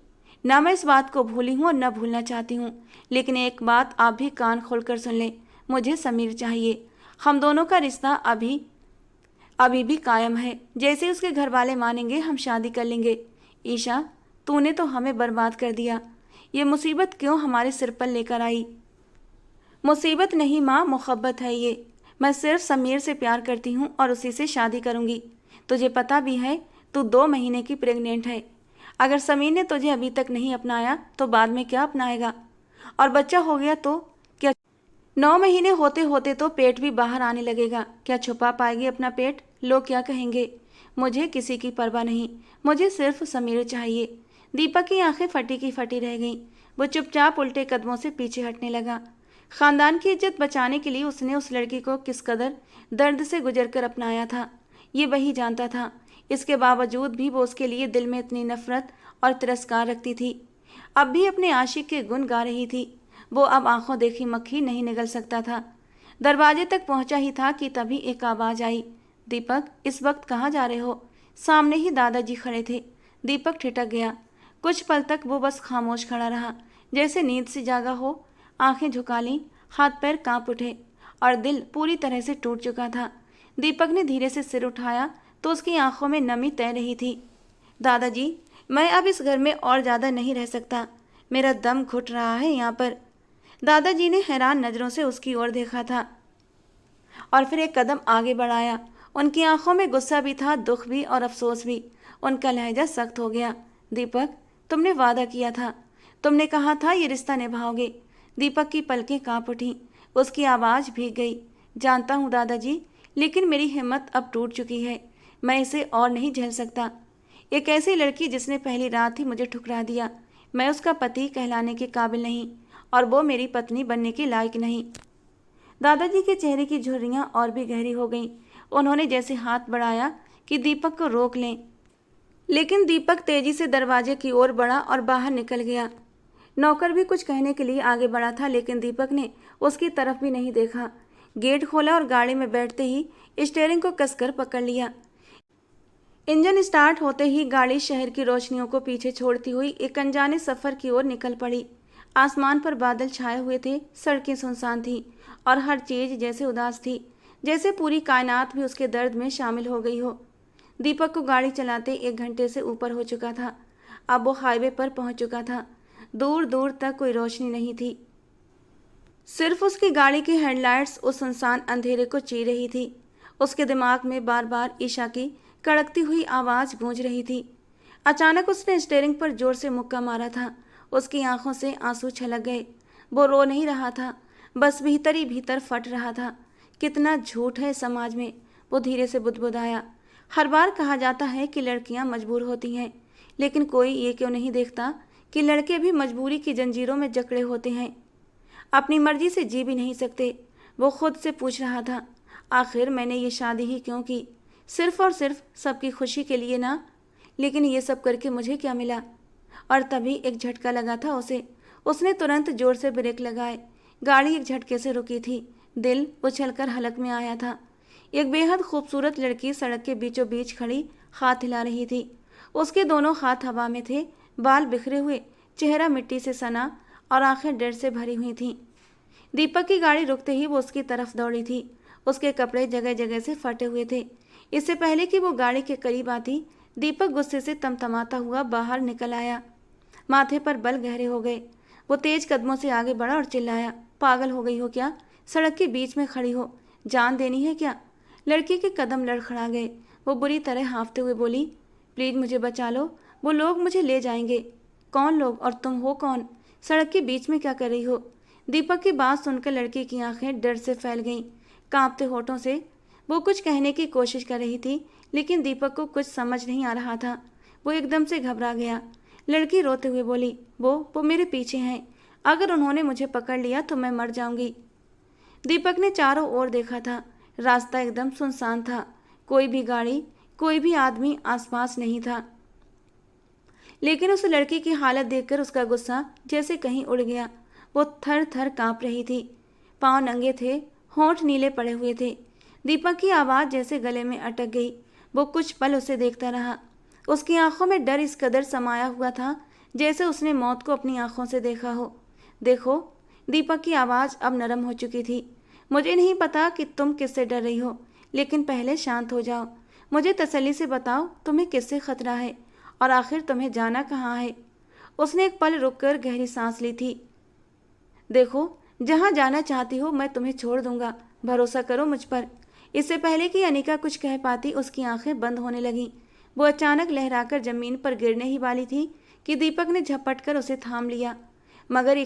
ना मैं इस बात को भूली हूँ और न भूलना चाहती हूँ, लेकिन एक बात आप भी कान खोलकर सुन लें, मुझे समीर चाहिए। हम दोनों का रिश्ता अभी भी कायम है। जैसे उसके घर वाले मानेंगे हम शादी कर लेंगे। ईशा, तूने तो हमें बर्बाद कर दिया। ये मुसीबत क्यों हमारे सिर पर लेकर आई? मुसीबत नहीं माँ, मोहब्बत है ये। मैं सिर्फ समीर से प्यार करती हूँ और उसी से शादी करूँगी। तुझे पता भी है तू 2 महीने की प्रेग्नेंट है। अगर समीर ने तुझे अभी तक नहीं अपनाया तो बाद में क्या अपनाएगा? और बच्चा हो गया तो क्या? 9 महीने होते होते तो पेट भी बाहर आने लगेगा। क्या छुपा पाएगी अपना पेट? लोग क्या कहेंगे? मुझे किसी की परवाह नहीं, मुझे सिर्फ समीर चाहिए। दीपक की आंखें फटी की फटी रह गईं। वो चुपचाप उल्टे कदमों से पीछे हटने लगा। खानदान की इज्जत बचाने के लिए उसने उस लड़की को किस कदर दर्द से गुजरकर अपनाया था, ये वही जानता था। इसके बावजूद भी वो उसके लिए दिल में इतनी नफरत और तिरस्कार रखती थी। अब भी अपने आशिक के गुण गा रही थी। वो अब आंखों देखी मक्खी नहीं निगल सकता था। दरवाजे तक पहुंचा ही था कि तभी एक आवाज़ आई, दीपक, इस वक्त कहाँ जा रहे हो? सामने ही दादाजी खड़े थे। दीपक ठिठक गया। कुछ पल तक वो बस खामोश खड़ा रहा, जैसे नींद से जागा हो। आंखें झुका लीं, हाथ पैर कांप उठे और दिल पूरी तरह से टूट चुका था। दीपक ने धीरे से सिर उठाया तो उसकी आंखों में नमी तैर रही थी। दादाजी, मैं अब इस घर में और ज़्यादा नहीं रह सकता, मेरा दम घुट रहा है यहाँ पर। दादाजी ने हैरान नज़रों से उसकी ओर देखा था और फिर एक कदम आगे बढ़ाया। उनकी आंखों में गुस्सा भी था, दुख भी और अफसोस भी। उनका लहजा सख्त हो गया। दीपक, तुमने वादा किया था, तुमने कहा था ये रिश्ता निभाओगे। दीपक की पलकें कांप उठीं, उसकी आवाज़ भीग गई। जानता हूँ दादाजी, लेकिन मेरी हिम्मत अब टूट चुकी है। मैं इसे और नहीं झेल सकता। एक ऐसी लड़की जिसने पहली रात ही मुझे ठुकरा दिया। मैं उसका पति कहलाने के काबिल नहीं, और वो मेरी पत्नी बनने के लायक नहीं। दादाजी के चेहरे की झुर्रियां और भी गहरी हो गईं। उन्होंने जैसे हाथ बढ़ाया कि दीपक को रोक लें, लेकिन दीपक तेजी से दरवाजे की ओर बढ़ा और बाहर निकल गया। नौकर भी कुछ कहने के लिए आगे बढ़ा था, लेकिन दीपक ने उसकी तरफ भी नहीं देखा। गेट खोला और गाड़ी में बैठते ही स्टीयरिंग को कसकर पकड़ लिया। इंजन स्टार्ट होते ही गाड़ी शहर की रोशनियों को पीछे छोड़ती हुई एक अनजाने सफर की ओर निकल पड़ी। आसमान पर बादल छाए हुए थे, सड़कें सुनसान थीं और हर चीज जैसे उदास थी, जैसे पूरी कायनात भी उसके दर्द में शामिल हो गई हो। दीपक को गाड़ी चलाते 1 घंटे से ऊपर हो चुका था। अब वो हाईवे पर पहुंच चुका था। दूर दूर तक कोई रोशनी नहीं थी, सिर्फ उसकी गाड़ी की हेडलाइट्स उस सुनसान अंधेरे को चीर रही थी। उसके दिमाग में बार बार ईशा की कड़कती हुई आवाज़ गूंज रही थी। अचानक उसने स्टीयरिंग पर जोर से मुक्का मारा था। उसकी आंखों से आंसू छलक गए। वो रो नहीं रहा था, बस भीतर ही भीतर फट रहा था। कितना झूठ है समाज में, वो धीरे से बुदबुदाया। हर बार कहा जाता है कि लड़कियां मजबूर होती हैं, लेकिन कोई ये क्यों नहीं देखता कि लड़के भी मजबूरी की जंजीरों में जकड़े होते हैं, अपनी मर्जी से जी भी नहीं सकते। वो खुद से पूछ रहा था, आखिर मैंने ये शादी ही क्यों की? सिर्फ और सिर्फ सबकी खुशी के लिए ना। लेकिन ये सब करके मुझे क्या मिला? और तभी एक झटका लगा था उसे। उसने तुरंत जोर से ब्रेक लगाए। गाड़ी एक झटके से रुकी थी। दिल उछलकर हलक में आया था। एक बेहद खूबसूरत लड़की सड़क के बीचों बीच खड़ी हाथ हिला रही थी। उसके दोनों हाथ हवा में थे, बाल बिखरे हुए, चेहरा मिट्टी से सना और आंखें डर से भरी हुई थीं। दीपक की गाड़ी रुकते ही वो उसकी तरफ दौड़ी थी। उसके कपड़े जगह जगह से फटे हुए थे। इससे पहले कि वो गाड़ी के करीब आती, दीपक गुस्से से तमतमाता हुआ बाहर निकल आया। माथे पर बल गहरे हो गए। वो तेज कदमों से आगे बढ़ा और चिल्लाया, पागल हो गई हो क्या? सड़क के बीच में खड़ी हो, जान देनी है क्या? लड़की के कदम लड़खड़ा गए। वो बुरी तरह हाँफते हुए बोली, प्लीज मुझे बचा लो, वो लोग मुझे ले जाएंगे। कौन लोग और तुम हो कौन? सड़क के बीच में क्या कर रही हो? दीपक की बात सुनकर लड़की की आंखें डर से फैल गईं। कांपते होठों से वो कुछ कहने की कोशिश कर रही थी, लेकिन दीपक को कुछ समझ नहीं आ रहा था। वो एकदम से घबरा गया। लड़की रोते हुए बोली, वो मेरे पीछे हैं। अगर उन्होंने मुझे पकड़ लिया तो मैं मर जाऊंगी। दीपक ने चारों ओर देखा था। रास्ता एकदम सुनसान था। कोई भी गाड़ी, कोई भी आदमी आसपास नहीं था। लेकिन उस लड़की की हालत देखकर उसका गुस्सा जैसे कहीं उड़ गया। वो थर थर कांप रही थी। पांव नंगे थे, होंठ नीले पड़े हुए थे। दीपक की आवाज़ जैसे गले में अटक गई। वो कुछ पल उसे देखता रहा। उसकी आंखों में डर इस कदर समाया हुआ था जैसे उसने मौत को अपनी आंखों से देखा हो। देखो, दीपक की आवाज़ अब नरम हो चुकी थी। मुझे नहीं पता कि तुम किससे डर रही हो, लेकिन पहले शांत हो जाओ। मुझे तसल्ली से बताओ, तुम्हें किससे खतरा है और आखिर तुम्हें जाना कहाँ है? उसने एक पल रुककर गहरी सांस ली थी। देखो, जहाँ जाना चाहती हो मैं तुम्हें छोड़ दूंगा, भरोसा करो मुझ पर। इससे पहले कि अनिका कुछ कह पाती, उसकी आंखें बंद होने लगीं। वो अचानक लहराकर जमीन पर गिरने ही वाली थी कि दीपक ने झपट कर उसे थाम लिया। मगर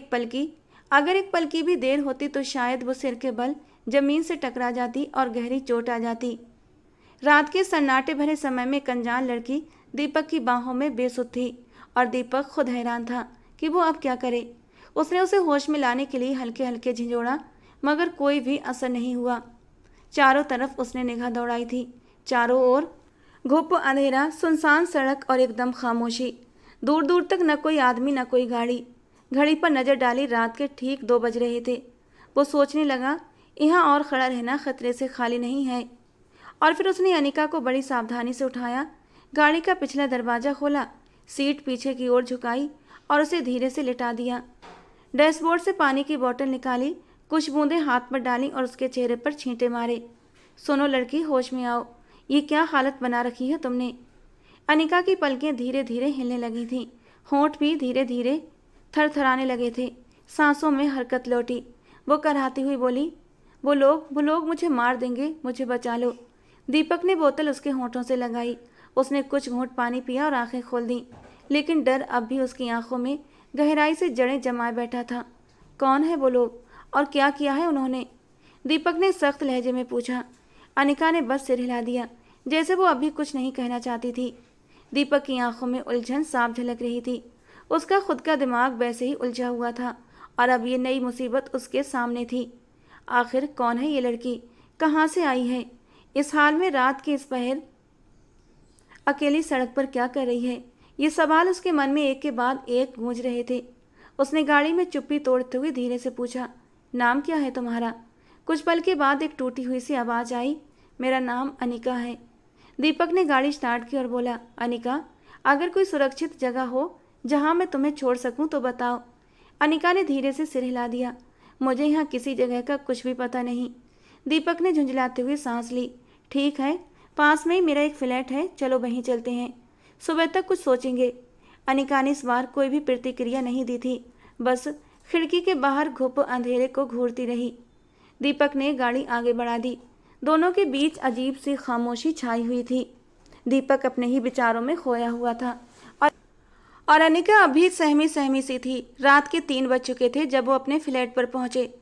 अगर एक पल की भी देर होती तो शायद वो सिर के बल जमीन से टकरा जाती और गहरी चोट आ जाती। रात के सन्नाटे भरे समय में एक अनजान लड़की दीपक की बाहों में बेसुध थी और दीपक खुद हैरान था कि वो अब क्या करे। उसने उसे होश में लाने के लिए हल्के हल्के झिझोड़ा, मगर कोई भी असर नहीं हुआ। चारों तरफ उसने निगाह दौड़ाई थी। चारों ओर घुप अंधेरा, सुनसान सड़क और एकदम खामोशी। दूर दूर तक न कोई आदमी न कोई गाड़ी। घड़ी पर नजर डाली, रात के ठीक 2 बज रहे थे। वो सोचने लगा, यहाँ और खड़ा रहना खतरे से खाली नहीं है। और फिर उसने अनिका को बड़ी सावधानी से उठाया, गाड़ी का पिछला दरवाज़ा खोला, सीट पीछे की ओर झुकाई और उसे धीरे से लिटा दिया। डैशबोर्ड से पानी की बोतल निकाली, कुछ बूंदें हाथ पर डाली और उसके चेहरे पर छींटे मारे। सुनो लड़की, होश में आओ, ये क्या हालत बना रखी है तुमने? अनिका की पलकें धीरे धीरे हिलने लगी थीं, होंठ भी धीरे धीरे थरथराने लगे थे, सांसों में हरकत लौटी। वो कराहती हुई बोली, वो लोग मुझे मार देंगे, मुझे बचा लो। दीपक ने बोतल उसके होंठों से लगाई। उसने कुछ घूंट पानी पिया और आंखें खोल दी, लेकिन डर अब भी उसकी आंखों में गहराई से जड़ें जमाए बैठा था। कौन है वो लोग और क्या किया है उन्होंने? दीपक ने सख्त लहजे में पूछा। अनिका ने बस सिर हिला दिया, जैसे वो अभी कुछ नहीं कहना चाहती थी। दीपक की आंखों में उलझन साफ झलक रही थी। उसका खुद का दिमाग वैसे ही उलझा हुआ था और अब ये नई मुसीबत उसके सामने थी। आखिर कौन है ये लड़की? कहाँ से आई है? इस हाल में रात के इस पहर अकेली सड़क पर क्या कर रही है? ये सवाल उसके मन में एक के बाद एक गूंज रहे थे। उसने गाड़ी में चुप्पी तोड़ते हुए धीरे से पूछा, नाम क्या है तुम्हारा? कुछ पल के बाद एक टूटी हुई सी आवाज़ आई, मेरा नाम अनिका है। दीपक ने गाड़ी स्टार्ट की और बोला, अनिका, अगर कोई सुरक्षित जगह हो जहां मैं तुम्हें छोड़ सकूं तो बताओ। अनिका ने धीरे से सिर हिला दिया, मुझे यहाँ किसी जगह का कुछ भी पता नहीं। दीपक ने झुंझलाते हुए सांस ली, ठीक है, पास में ही मेरा एक फ्लैट है, चलो वहीं चलते हैं, सुबह तक कुछ सोचेंगे। अनिका ने इस बार कोई भी प्रतिक्रिया नहीं दी थी, बस खिड़की के बाहर घुप अंधेरे को घूरती रही। दीपक ने गाड़ी आगे बढ़ा दी। दोनों के बीच अजीब सी खामोशी छाई हुई थी। दीपक अपने ही विचारों में खोया हुआ था और अनिका अभी सहमी सहमी सी थी। रात के 3 बज चुके थे जब वो अपने फ्लैट पर पहुंचे।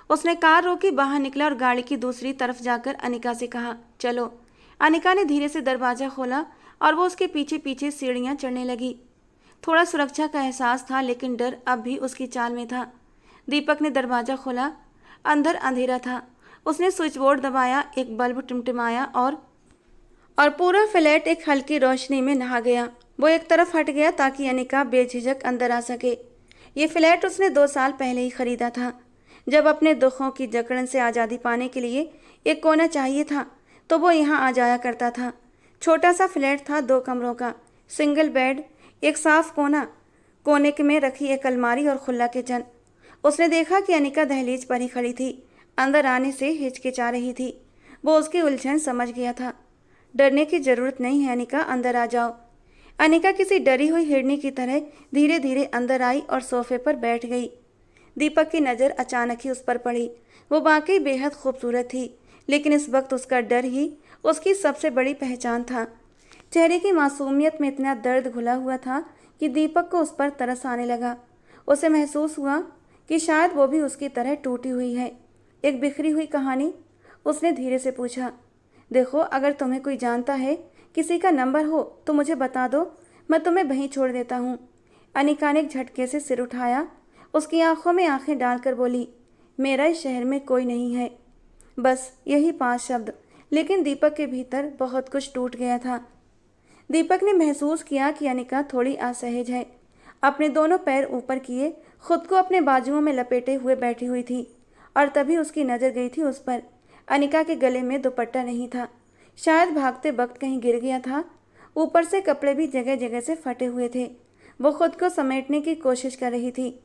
उसने कार रोकी, बाहर निकला और गाड़ी की दूसरी तरफ जाकर अनिका से कहा, चलो। अनिका ने धीरे से दरवाज़ा खोला और वो उसके पीछे पीछे सीढ़ियाँ चढ़ने लगी। थोड़ा सुरक्षा का एहसास था, लेकिन डर अब भी उसकी चाल में था। दीपक ने दरवाज़ा खोला। अंदर अंधेरा था। उसने स्विच बोर्ड दबाया, एक बल्ब टिमटिमाया और पूरा फ्लैट एक हल्की रोशनी में नहा गया। वो एक तरफ हट गया ताकि अनिका बेझिझक अंदर आ सके। ये फ्लैट उसने 2 साल पहले ही खरीदा था, जब अपने दुखों की जकड़न से आज़ादी पाने के लिए एक कोना चाहिए था तो वो यहाँ आ जाया करता था। छोटा सा फ्लैट था, 2 कमरों का, सिंगल बेड, एक साफ कोने में रखी एक अलमारी और खुला किचन। उसने देखा कि अनिका दहलीज पर ही खड़ी थी, अंदर आने से हिचकिचा रही थी। वो उसकी उलझन समझ गया था। डरने की जरूरत नहीं है अनिका, अंदर आ जाओ। अनिका किसी डरी हुई हिरनी की तरह धीरे धीरे अंदर आई और सोफे पर बैठ गई। दीपक की नज़र अचानक ही उस पर पड़ी। वो वाकई बेहद खूबसूरत थी, लेकिन इस वक्त उसका डर ही उसकी सबसे बड़ी पहचान था। चेहरे की मासूमियत में इतना दर्द घुला हुआ था कि दीपक को उस पर तरस आने लगा। उसे महसूस हुआ कि शायद वो भी उसकी तरह टूटी हुई है, एक बिखरी हुई कहानी। उसने धीरे से पूछा, देखो, अगर तुम्हें कोई जानता है, किसी का नंबर हो तो मुझे बता दो, मैं तुम्हें वहीं छोड़ देता हूँ। अनिका ने एक झटके से सिर उठाया। उसकी आंखों में आंखें डालकर बोली, मेरा इस शहर में कोई नहीं है। बस यही 5 शब्द, लेकिन दीपक के भीतर बहुत कुछ टूट गया था। दीपक ने महसूस किया कि अनिका थोड़ी असहज है। अपने दोनों पैर ऊपर किए खुद को अपने बाजुओं में लपेटे हुए बैठी हुई थी और तभी उसकी नज़र गई थी उस पर। अनिका के गले में दुपट्टा नहीं था, शायद भागते वक्त कहीं गिर गया था। ऊपर से कपड़े भी जगह जगह से फटे हुए थे। वो खुद को समेटने की कोशिश कर रही थी,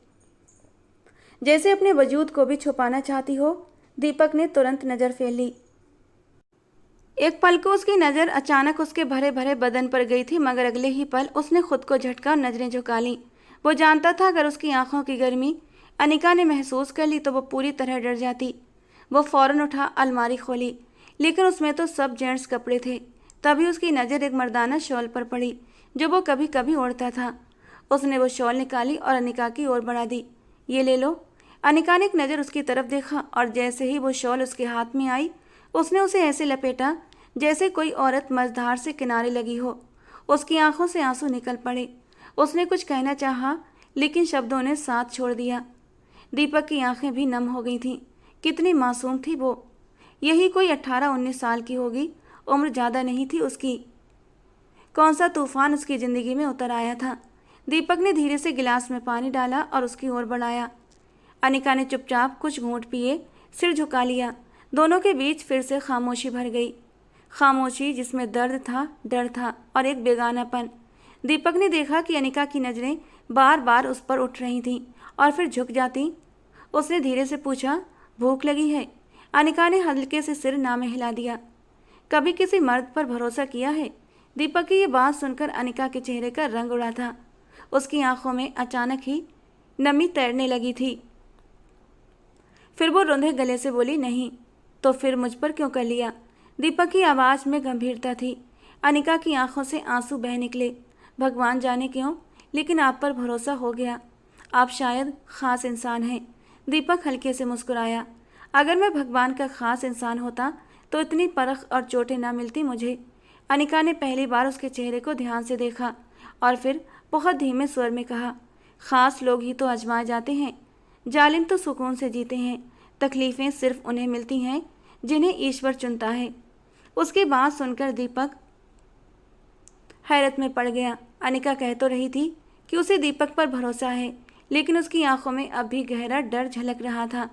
जैसे अपने वजूद को भी छुपाना चाहती हो। दीपक ने तुरंत नज़र फेर ली। एक पल को उसकी नज़र अचानक उसके भरे भरे बदन पर गई थी, मगर अगले ही पल उसने खुद को झटका और नज़रें झुका लीं। वो जानता था अगर उसकी आंखों की गर्मी अनिका ने महसूस कर ली तो वो पूरी तरह डर जाती। वो फौरन उठा, अलमारी खोली, लेकिन उसमें तो सब जेंट्स कपड़े थे। तभी उसकी नज़र एक मर्दाना शॉल पर पड़ी जो वो कभी कभी ओढ़ता था। उसने वो शॉल निकाली और अनिका की ओर बढ़ा दी। ये ले लो। अनिका ने एक नज़र उसकी तरफ देखा और जैसे ही वो शॉल उसके हाथ में आई, उसने उसे ऐसे लपेटा जैसे कोई औरत मझधार से किनारे लगी हो। उसकी आंखों से आंसू निकल पड़े। उसने कुछ कहना चाहा, लेकिन शब्दों ने साथ छोड़ दिया। दीपक की आंखें भी नम हो गई थीं। कितनी मासूम थी वो। यही कोई 18-19 साल की होगी, उम्र ज़्यादा नहीं थी उसकी। कौन सा तूफान उसकी ज़िंदगी में उतर आया था। दीपक ने धीरे से गिलास में पानी डाला और उसकी ओर बढ़ाया। अनिका ने चुपचाप कुछ घूंट पिए, सिर झुका लिया। दोनों के बीच फिर से खामोशी भर गई, खामोशी जिसमें दर्द था, डर था और एक बेगानापन। दीपक ने देखा कि अनिका की नज़रें बार बार उस पर उठ रही थीं और फिर झुक जाती। उसने धीरे से पूछा, भूख लगी है? अनिका ने हल्के से सिर ना में हिला दिया। कभी किसी मर्द पर भरोसा किया है? दीपक की ये बात सुनकर अनिका के चेहरे का रंग उड़ा था। उसकी आंखों में अचानक ही नमी तैरने लगी थी। फिर वो रुंधे गले से बोली, नहीं। तो फिर मुझ पर क्यों कर लिया? दीपक की आवाज़ में गंभीरता थी। अनिका की आंखों से आंसू बह निकले। भगवान जाने क्यों, लेकिन आप पर भरोसा हो गया। आप शायद ख़ास इंसान हैं। दीपक हल्के से मुस्कुराया। अगर मैं भगवान का ख़ास इंसान होता तो इतनी परख और चोटें ना मिलती मुझे। अनिका ने पहली बार उसके चेहरे को ध्यान से देखा और फिर बहुत धीमे स्वर में कहा, ख़ास लोग ही तो आजमाए जाते हैं, जालिम तो सुकून से जीते हैं। तकलीफ़ें सिर्फ उन्हें मिलती हैं जिन्हें ईश्वर चुनता है। उसकी बात सुनकर दीपक हैरत में पड़ गया। अनिका कह तो रही थी कि उसे दीपक पर भरोसा है, लेकिन उसकी आंखों में अब भी गहरा डर झलक रहा था।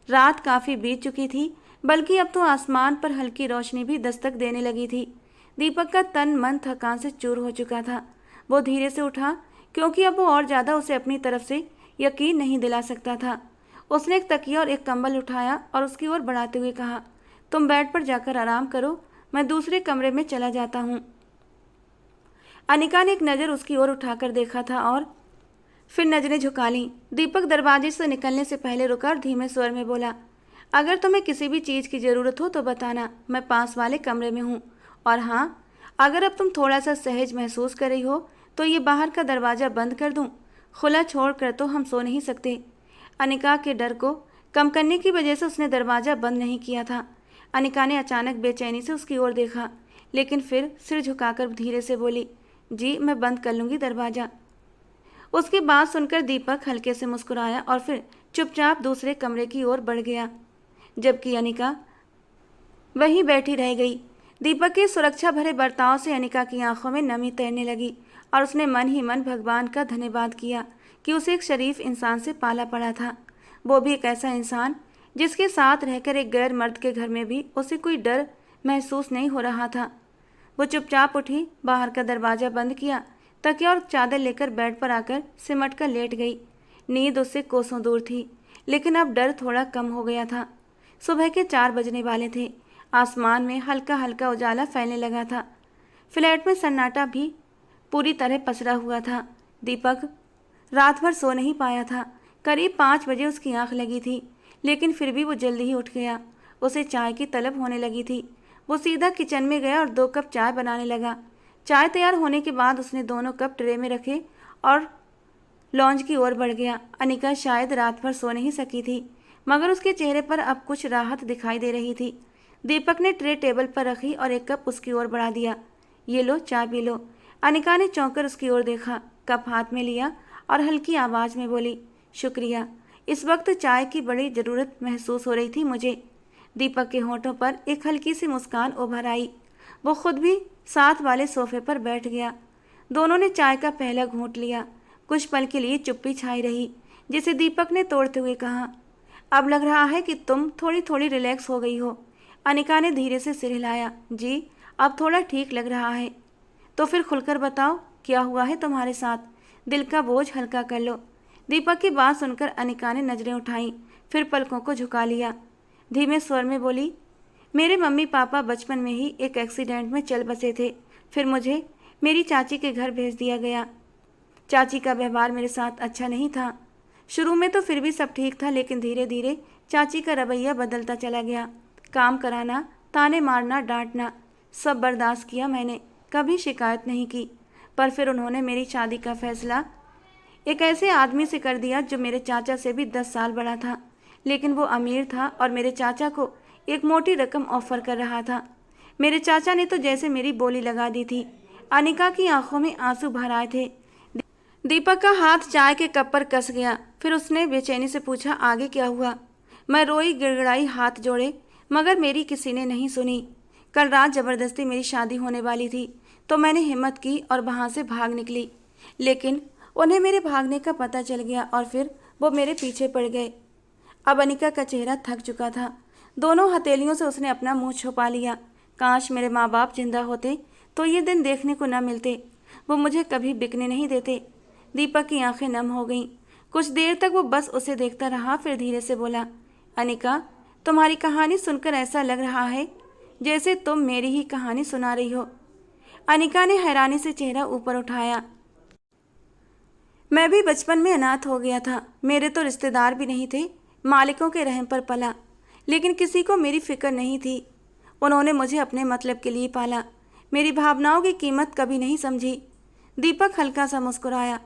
रात काफ़ी बीत चुकी थी, बल्कि अब तो आसमान पर हल्की रोशनी भी दस्तक देने लगी थी। दीपक का तन मन थकान से चूर हो चुका था। वो धीरे से उठा, क्योंकि अब वो और ज़्यादा उसे अपनी तरफ से यकीन नहीं दिला सकता था। उसने एक तकिया और एक कंबल उठाया और उसकी ओर बढ़ाते हुए कहा, तुम बेड पर जाकर आराम करो, मैं दूसरे कमरे में चला जाता हूँ। अनिका ने एक नज़र उसकी ओर उठाकर देखा था और फिर नज़रें झुका लीं। दीपक दरवाजे से निकलने से पहले रुका और धीमे स्वर में बोला, अगर तुम्हें किसी भी चीज़ की ज़रूरत हो तो बताना, मैं पास वाले कमरे में हूँ। और हाँ, अगर अब तुम थोड़ा सा सहज महसूस कर रही हो तो ये बाहर का दरवाज़ा बंद कर दूँ? खुला छोड़ कर तो हम सो नहीं सकते। अनिका के डर को कम करने की वजह से उसने दरवाज़ा बंद नहीं किया था। अनिका ने अचानक बेचैनी से उसकी ओर देखा, लेकिन फिर सिर झुकाकर धीरे से बोली, जी मैं बंद कर लूँगी दरवाज़ा। उसकी बात सुनकर दीपक हल्के से मुस्कुराया और फिर चुपचाप दूसरे कमरे की ओर बढ़ गया, जबकि अनिका वहीं बैठी रह गई। दीपक के सुरक्षा भरे बर्ताव से अनिका की आंखों में नमी तैरने लगी और उसने मन ही मन भगवान का धन्यवाद किया कि उसे एक शरीफ इंसान से पाला पड़ा था, वो भी एक ऐसा इंसान जिसके साथ रहकर एक गैर मर्द के घर में भी उसे कोई डर महसूस नहीं हो रहा था। वो चुपचाप उठी, बाहर का दरवाज़ा बंद किया, तकिया और चादर लेकर बेड पर आकर सिमट कर लेट गई। नींद उससे कोसों दूर थी, लेकिन अब डर थोड़ा कम हो गया था। सुबह के 4 बजने वाले थे। आसमान में हल्का हल्का उजाला फैलने लगा था। फ्लैट में सन्नाटा भी पूरी तरह पसरा हुआ था। दीपक रात भर सो नहीं पाया था। करीब 5 बजे उसकी आंख लगी थी, लेकिन फिर भी वो जल्दी ही उठ गया। उसे चाय की तलब होने लगी थी। वो सीधा किचन में गया और 2 कप चाय बनाने लगा। चाय तैयार होने के बाद उसने दोनों कप ट्रे में रखे और लॉन्ज की ओर बढ़ गया। अनिका शायद रात भर सो नहीं सकी थी, मगर उसके चेहरे पर अब कुछ राहत दिखाई दे रही थी। दीपक ने ट्रे टेबल पर रखी और एक कप उसकी ओर बढ़ा दिया। ये लो, चाय पी लो। अनिका ने चौंक कर उसकी ओर देखा, कप हाथ में लिया और हल्की आवाज़ में बोली, शुक्रिया, इस वक्त चाय की बड़ी ज़रूरत महसूस हो रही थी मुझे। दीपक के होठों पर एक हल्की सी मुस्कान उभर आई। वो खुद भी साथ वाले सोफे पर बैठ गया। दोनों ने चाय का पहला घूंट लिया। कुछ पल के लिए चुप्पी छाई रही, जिसे दीपक ने तोड़ते हुए कहा, अब लग रहा है कि तुम थोड़ी थोड़ी रिलैक्स हो गई हो। अनिका ने धीरे से सिर हिलाया, जी अब थोड़ा ठीक लग रहा है। तो फिर खुलकर बताओ, क्या हुआ है तुम्हारे साथ? दिल का बोझ हल्का कर लो। दीपक की बात सुनकर अनिका ने नज़रें उठाईं, फिर पलकों को झुका लिया। धीमे स्वर में बोली, मेरे मम्मी पापा बचपन में ही एक एक्सीडेंट में चल बसे थे। फिर मुझे मेरी चाची के घर भेज दिया गया। चाची का व्यवहार मेरे साथ अच्छा नहीं था। शुरू में तो फिर भी सब ठीक था, लेकिन धीरे धीरे चाची का रवैया बदलता चला गया। काम कराना, ताने मारना, डांटना, सब बर्दाश्त किया मैंने, कभी शिकायत नहीं की। पर फिर उन्होंने मेरी शादी का फैसला एक ऐसे आदमी से कर दिया जो मेरे चाचा से भी 10 साल बड़ा था, लेकिन वो अमीर था और मेरे चाचा को एक मोटी रकम ऑफर कर रहा था। मेरे चाचा ने तो जैसे मेरी बोली लगा दी थी। अनिका की आंखों में आंसू भर आए थे। दीपक का हाथ चाय के कप पर कस गया। फिर उसने बेचैनी से पूछा, आगे क्या हुआ? मैं रोई, गिड़गिड़ाई, हाथ जोड़े, मगर मेरी किसी ने नहीं सुनी। कल रात ज़बरदस्ती मेरी शादी होने वाली थी, तो मैंने हिम्मत की और वहाँ से भाग निकली, लेकिन उन्हें मेरे भागने का पता चल गया और फिर वो मेरे पीछे पड़ गए। अब अनिका का चेहरा थक चुका था। दोनों हथेलियों से उसने अपना मुंह छुपा लिया। काश मेरे माँ बाप जिंदा होते तो ये दिन देखने को न मिलते। वो मुझे कभी बिकने नहीं देते। दीपक की आंखें नम हो गईं। कुछ देर तक वो बस उसे देखता रहा, फिर धीरे से बोला, अनिका, तुम्हारी कहानी सुनकर ऐसा लग रहा है जैसे तुम मेरी ही कहानी सुना रही हो। अनिका ने हैरानी से चेहरा ऊपर उठाया। मैं भी बचपन में अनाथ हो गया था। मेरे तो रिश्तेदार भी नहीं थे, मालिकों के रहम पर पला, लेकिन किसी को मेरी फिक्र नहीं थी। उन्होंने मुझे अपने मतलब के लिए पाला, मेरी भावनाओं की कीमत कभी नहीं समझी। दीपक हल्का सा मुस्कुराया।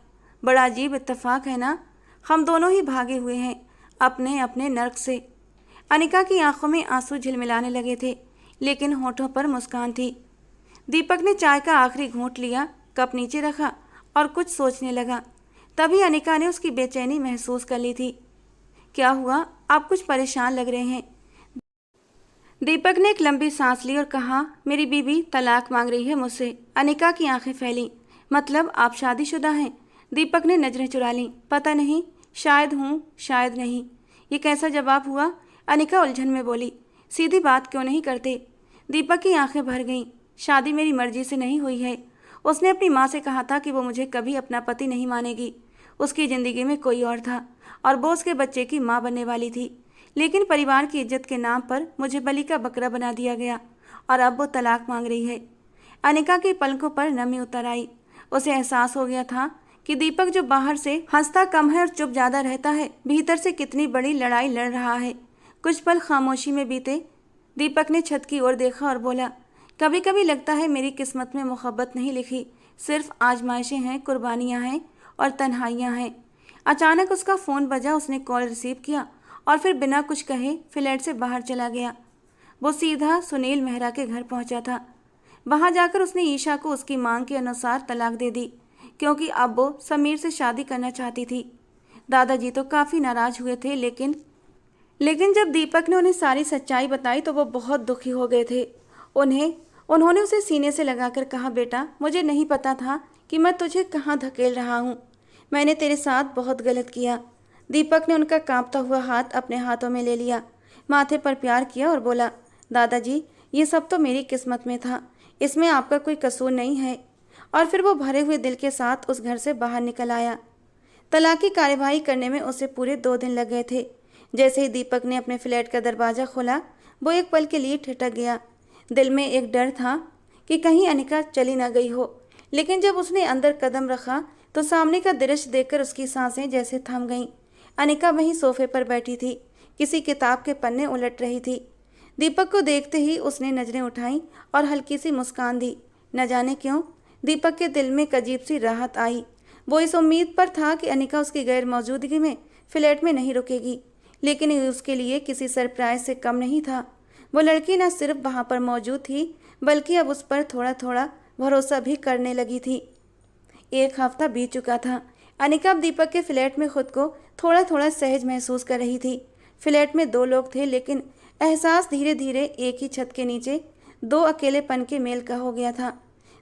बड़ा अजीब इत्तेफाक है ना, हम दोनों ही भागे हुए हैं अपने अपने नर्क से। अनिका की आंखों में आंसू झिलमिलाने लगे थे, लेकिन होठों पर मुस्कान थी। दीपक ने चाय का आखिरी घूंट लिया, कप नीचे रखा और कुछ सोचने लगा। तभी अनिका ने उसकी बेचैनी महसूस कर ली थी। क्या हुआ, आप कुछ परेशान लग रहे हैं? दीपक ने एक लंबी सांस ली और कहा, मेरी बीवी तलाक मांग रही है मुझसे। अनिका की आंखें फैली। मतलब आप शादीशुदा हैं? दीपक ने नजरें चुरा लीं। पता नहीं, शायद हूँ शायद नहीं। ये कैसा जवाब हुआ? अनिका उलझन में बोली। सीधी बात क्यों नहीं करते? दीपक की आंखें भर गईं। शादी मेरी मर्जी से नहीं हुई है। उसने अपनी माँ से कहा था कि वो मुझे कभी अपना पति नहीं मानेगी। उसकी ज़िंदगी में कोई और था और वो उसके बच्चे की माँ बनने वाली थी। लेकिन परिवार की इज्जत के नाम पर मुझे बलि का बकरा बना दिया गया और अब वो तलाक मांग रही है। अनिका की पलकों पर नमी उतर आई। उसे एहसास हो गया था कि दीपक, जो बाहर से हंसता कम है और चुप ज़्यादा रहता है, भीतर से कितनी बड़ी लड़ाई लड़ रहा है। कुछ पल खामोशी में बीते। दीपक ने छत की ओर देखा और बोला, कभी कभी लगता है मेरी किस्मत में मोहब्बत नहीं लिखी, सिर्फ आजमाइशें हैं, कुर्बानियाँ हैं और तन्हाइयाँ हैं। अचानक उसका फ़ोन बजा। उसने कॉल रिसीव किया और फिर बिना कुछ कहे फ्लैट से बाहर चला गया। वो सीधा सुनील मेहरा के घर पहुंचा था। वहां जाकर उसने ईशा को उसकी मांग के अनुसार तलाक दे दी, क्योंकि अब वो समीर से शादी करना चाहती थी। दादाजी तो काफ़ी नाराज़ हुए थे, लेकिन जब दीपक ने उन्हें सारी सच्चाई बताई तो वो बहुत दुखी हो गए थे। उन्होंने उसे सीने से लगाकर कहा, बेटा, मुझे नहीं पता था कि मैं तुझे कहाँ धकेल रहा हूँ। मैंने तेरे साथ बहुत गलत किया। दीपक ने उनका कांपता हुआ हाथ अपने हाथों में ले लिया, माथे पर प्यार किया और बोला, दादाजी, ये सब तो मेरी किस्मत में था, इसमें आपका कोई कसूर नहीं है। और फिर वो भरे हुए दिल के साथ उस घर से बाहर निकल आया। तलाक की कार्यवाही करने में उसे पूरे 2 दिन लग गए थे। जैसे ही दीपक ने अपने फ्लैट का दरवाज़ा खोला, वो एक पल के लिए ठिठक गया। दिल में एक डर था कि कहीं अनिका चली ना गई हो, लेकिन जब उसने अंदर कदम रखा तो सामने का दृश्य देखकर उसकी सांसें जैसे थम गईं। अनिका वहीं सोफे पर बैठी थी, किसी किताब के पन्ने उलट रही थी। दीपक को देखते ही उसने नजरें उठाईं और हल्की सी मुस्कान दी। न जाने क्यों दीपक के दिल में एक अजीब सी राहत आई। वो इस उम्मीद पर था कि अनिका उसकी गैर मौजूदगी में फ्लैट में नहीं रुकेगी, लेकिन ये उसके लिए किसी सरप्राइज से कम नहीं था। वो लड़की न सिर्फ वहाँ पर मौजूद थी, बल्कि अब उस पर थोड़ा थोड़ा भरोसा भी करने लगी थी। 1 हफ्ता बीत चुका था। अनिका अब दीपक के फ्लैट में खुद को थोड़ा थोड़ा सहज महसूस कर रही थी। फ्लैट में 2 लोग थे, लेकिन एहसास धीरे धीरे एक ही छत के नीचे 2 अकेलेपन के मेल का हो गया था।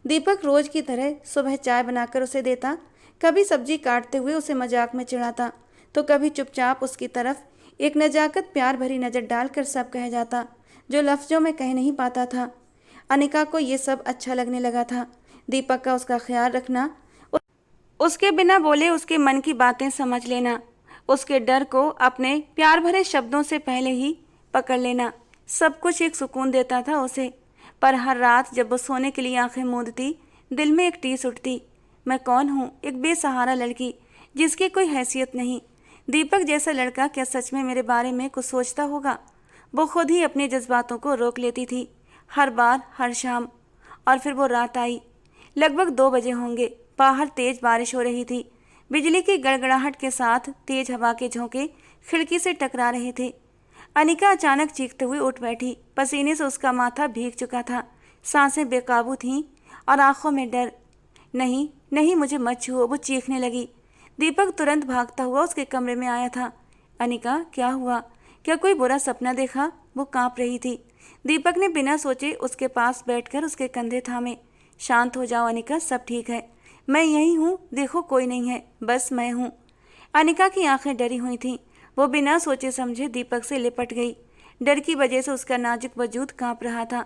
दीपक रोज की तरह सुबह चाय बनाकर उसे देता, कभी सब्जी काटते हुए उसे मजाक में चिढ़ाता, तो कभी चुपचाप उसकी तरफ एक नजाकत प्यार भरी नज़र डालकर सब कह जाता जो लफ्ज़ों में कह नहीं पाता था। अनिका को ये सब अच्छा लगने लगा था। दीपक का उसका ख्याल रखना, उसके बिना बोले उसके मन की बातें समझ लेना, उसके डर को अपने प्यार भरे शब्दों से पहले ही पकड़ लेना, सब कुछ एक सुकून देता था उसे। पर हर रात जब वो सोने के लिए आंखें मूंदती, दिल में एक टीस उठती। मैं कौन हूँ? एक बेसहारा लड़की जिसकी कोई हैसियत नहीं। दीपक जैसा लड़का क्या सच में मेरे बारे में कुछ सोचता होगा? वो खुद ही अपने जज्बातों को रोक लेती थी, हर बार, हर शाम। और फिर वो रात आई। लगभग 2 बजे होंगे। बाहर तेज बारिश हो रही थी। बिजली की गड़गड़ाहट के साथ तेज हवा के झोंके खिड़की से टकरा रहे थे। अनिका अचानक चीखते हुए उठ बैठी। पसीने से उसका माथा भीग चुका था, सांसें बेकाबू थीं और आंखों में डर। नहीं नहीं, मुझे मत छुओ, वो चीखने लगी। दीपक तुरंत भागता हुआ उसके कमरे में आया था। अनिका, क्या हुआ? क्या कोई बुरा सपना देखा? वो कांप रही थी। दीपक ने बिना सोचे उसके पास बैठकर उसके कंधे थामे। शांत हो जाओ अनिका, सब ठीक है, मैं यही हूँ, देखो कोई नहीं है, बस मैं हूँ। अनिका की आंखें डरी हुई थीं। वो बिना सोचे समझे दीपक से लिपट गई। डर की वजह से उसका नाजुक वजूद कांप रहा था।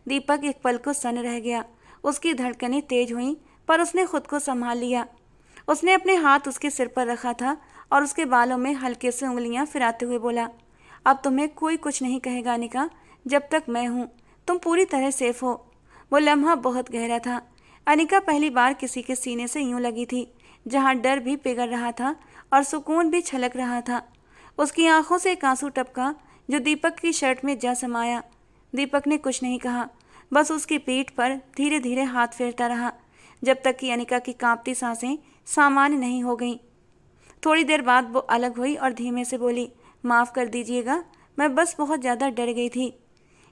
दीपक एक पल को सन रह गया। उसकी धड़कनें तेज हुईं, पर उसने खुद को संभाल लिया। उसने अपने हाथ उसके सिर पर रखा था और उसके बालों में हल्के से उंगलियां फिराते हुए बोला, अब तुम्हें कोई कुछ नहीं कहेगा अनिका, जब तक मैं हूँ। तुम पूरी तरह सेफ हो। वो लम्हा बहुत गहरा था। अनिका पहली बार किसी के सीने से यूं लगी थी, जहाँ डर भी पिघल रहा था और सुकून भी छलक रहा था। उसकी आंखों से एक आंसू टपका जो दीपक की शर्ट में जा समाया। दीपक ने कुछ नहीं कहा, बस उसकी पीठ पर धीरे धीरे हाथ फेरता रहा, जब तक कि अनिका की कांपती सांसें सामान्य नहीं हो गईं। थोड़ी देर बाद वो अलग हुई और धीमे से बोली, माफ़ कर दीजिएगा, मैं बस बहुत ज़्यादा डर गई थी।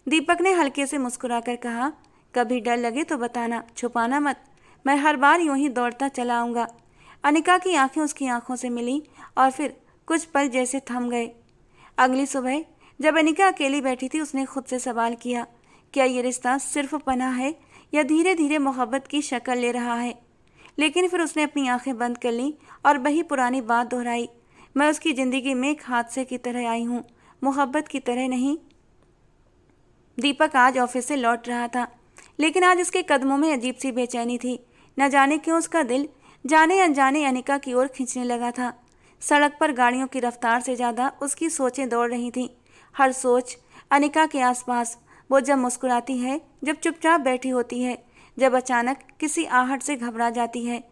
दीपक ने हल्के से मुस्कुराकर कहा, कभी डर लगे तो बताना, छुपाना मत, मैं हर बार यूं ही दौड़ता चला आऊँगा। अनिका की आंखें उसकी आंखों से मिली और फिर कुछ पल जैसे थम गए। अगली सुबह जब अनिका अकेली बैठी थी, उसने खुद से सवाल किया, क्या ये रिश्ता सिर्फ पनाह है या धीरे धीरे मोहब्बत की शक्ल ले रहा है। लेकिन फिर उसने अपनी आंखें बंद कर लीं और वही पुरानी बात दोहराई, मैं उसकी ज़िंदगी में एक हादसे की तरह आई हूँ, मोहब्बत की तरह नहीं। दीपक आज ऑफिस से लौट रहा था, लेकिन आज उसके कदमों में अजीब सी बेचैनी थी। न जाने क्यों उसका दिल जाने अनजाने अनिका की ओर खींचने लगा था। सड़क पर गाड़ियों की रफ्तार से ज़्यादा उसकी सोचें दौड़ रही थीं। हर सोच अनिका के आसपास, वो जब मुस्कुराती है, जब चुपचाप बैठी होती है, जब अचानक किसी आहट से घबरा जाती है।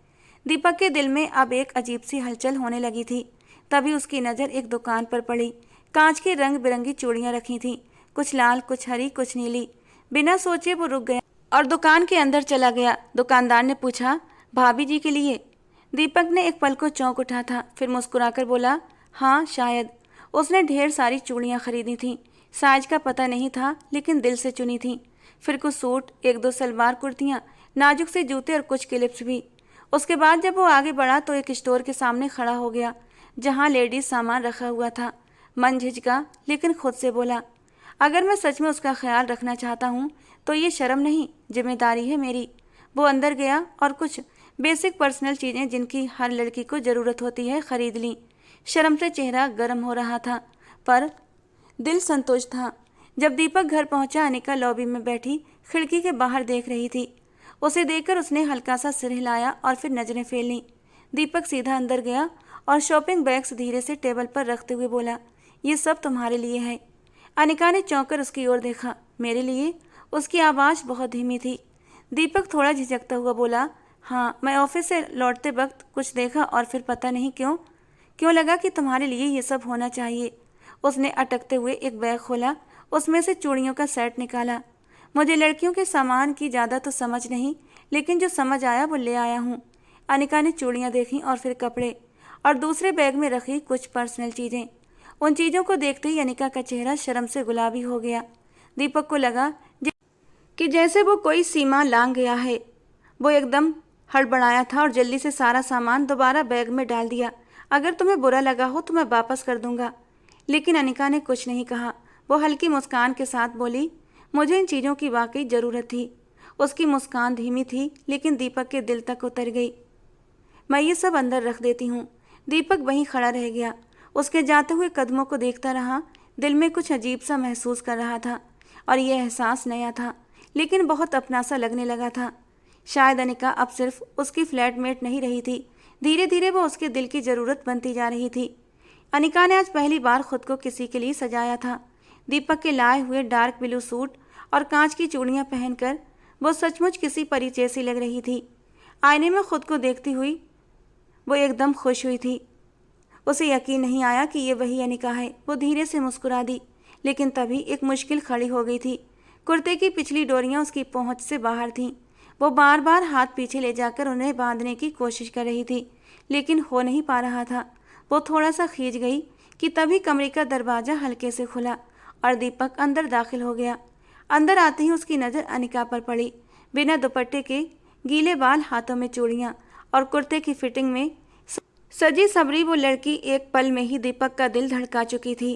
दीपक के दिल में अब एक अजीब सी हलचल होने लगी थी। तभी उसकी नज़र एक दुकान पर पड़ी। कांच की रंग बिरंगी चूड़ियाँ रखी थीं, कुछ लाल, कुछ हरी, कुछ नीली। बिना सोचे वो रुक गया और दुकान के अंदर चला गया। दुकानदार ने पूछा, भाभी जी के लिए? दीपक ने एक पल को चौंक उठा था, फिर मुस्कुराकर बोला, हाँ शायद। उसने ढेर सारी चूड़ियाँ खरीदी थीं। साइज का पता नहीं था, लेकिन दिल से चुनी थीं। फिर कुछ सूट, एक दो सलवार कुर्तियाँ, नाजुक से जूते और कुछ क्लिप्स भी। उसके बाद जब वो आगे बढ़ा तो एक स्टोर के सामने खड़ा हो गया, जहाँ लेडीज सामान रखा हुआ था। मन झिझका, लेकिन खुद से बोला, अगर मैं सच में उसका ख्याल रखना चाहता हूँ तो ये शर्म नहीं, जिम्मेदारी है मेरी। वो अंदर गया और कुछ बेसिक पर्सनल चीज़ें जिनकी हर लड़की को ज़रूरत होती है खरीद लीं। शर्म से चेहरा गर्म हो रहा था, पर दिल संतुष्ट था। जब दीपक घर पहुंचा, अनिका लॉबी में बैठी खिड़की के बाहर देख रही थी। उसे देखकर उसने हल्का सा सिर हिलाया और फिर नजरें फेर लीं। दीपक सीधा अंदर गया और शॉपिंग बैग्स धीरे से टेबल पर रखते हुए बोला, ये सब तुम्हारे लिए है। अनिका ने चौंक कर उसकी ओर देखा। मेरे लिए? उसकी आवाज़ बहुत धीमी थी। दीपक थोड़ा झिझकता हुआ बोला, हाँ, मैं ऑफिस से लौटते वक्त कुछ देखा और फिर पता नहीं क्यों लगा कि तुम्हारे लिए ये सब होना चाहिए। उसने अटकते हुए एक बैग खोला, उसमें से चूड़ियों का सेट निकाला। मुझे लड़कियों के सामान की ज़्यादा तो समझ नहीं, लेकिन जो समझ आया वो ले आया हूँ। अनिका ने चूड़ियाँ देखीं और फिर कपड़े, और दूसरे बैग में रखी कुछ पर्सनल चीज़ें। उन चीज़ों को देखते ही अनिका का चेहरा शर्म से गुलाबी हो गया। दीपक को लगा कि जैसे वो कोई सीमा लांघ गया है। वो एकदम हड़बड़ाया था और जल्दी से सारा सामान दोबारा बैग में डाल दिया। अगर तुम्हें बुरा लगा हो तो मैं वापस कर दूंगा। लेकिन अनिका ने कुछ नहीं कहा। वो हल्की मुस्कान के साथ बोली, मुझे इन चीज़ों की वाकई ज़रूरत थी। उसकी मुस्कान धीमी थी, लेकिन दीपक के दिल तक उतर गई। मैं ये सब अंदर रख देती हूँ। दीपक वहीं खड़ा रह गया, उसके जाते हुए कदमों को देखता रहा। दिल में कुछ अजीब सा महसूस कर रहा था, और यह एहसास नया था, लेकिन बहुत अपना सा लगने लगा था। शायद अनिका अब सिर्फ उसकी फ्लैटमेट नहीं रही थी, धीरे धीरे वो उसके दिल की ज़रूरत बनती जा रही थी। अनिका ने आज पहली बार खुद को किसी के लिए सजाया था। दीपक के लाए हुए डार्क ब्लू सूट और कांच की चूड़ियाँ पहनकर वो सचमुच किसी परी जैसी लग रही थी। आईने में खुद को देखती हुई वो एकदम खुश हुई थी। उसे यकीन नहीं आया कि ये वही अनिका है। वो धीरे से मुस्कुरा दी, लेकिन तभी एक मुश्किल खड़ी हो गई थी। कुर्ते की पिछली डोरियां उसकी पहुंच से बाहर थीं। वो बार बार हाथ पीछे ले जाकर उन्हें बांधने की कोशिश कर रही थी, लेकिन हो नहीं पा रहा था। वो थोड़ा सा खींच गई कि तभी कमरे का दरवाज़ा हल्के से खुला और दीपक अंदर दाखिल हो गया। अंदर आते ही उसकी नज़र अनिका पर पड़ी। बिना दुपट्टे के, गीले बाल, हाथों में चूड़ियाँ और कुर्ते की फिटिंग में सजी सबरी वो लड़की एक पल में ही दीपक का दिल धड़का चुकी थी।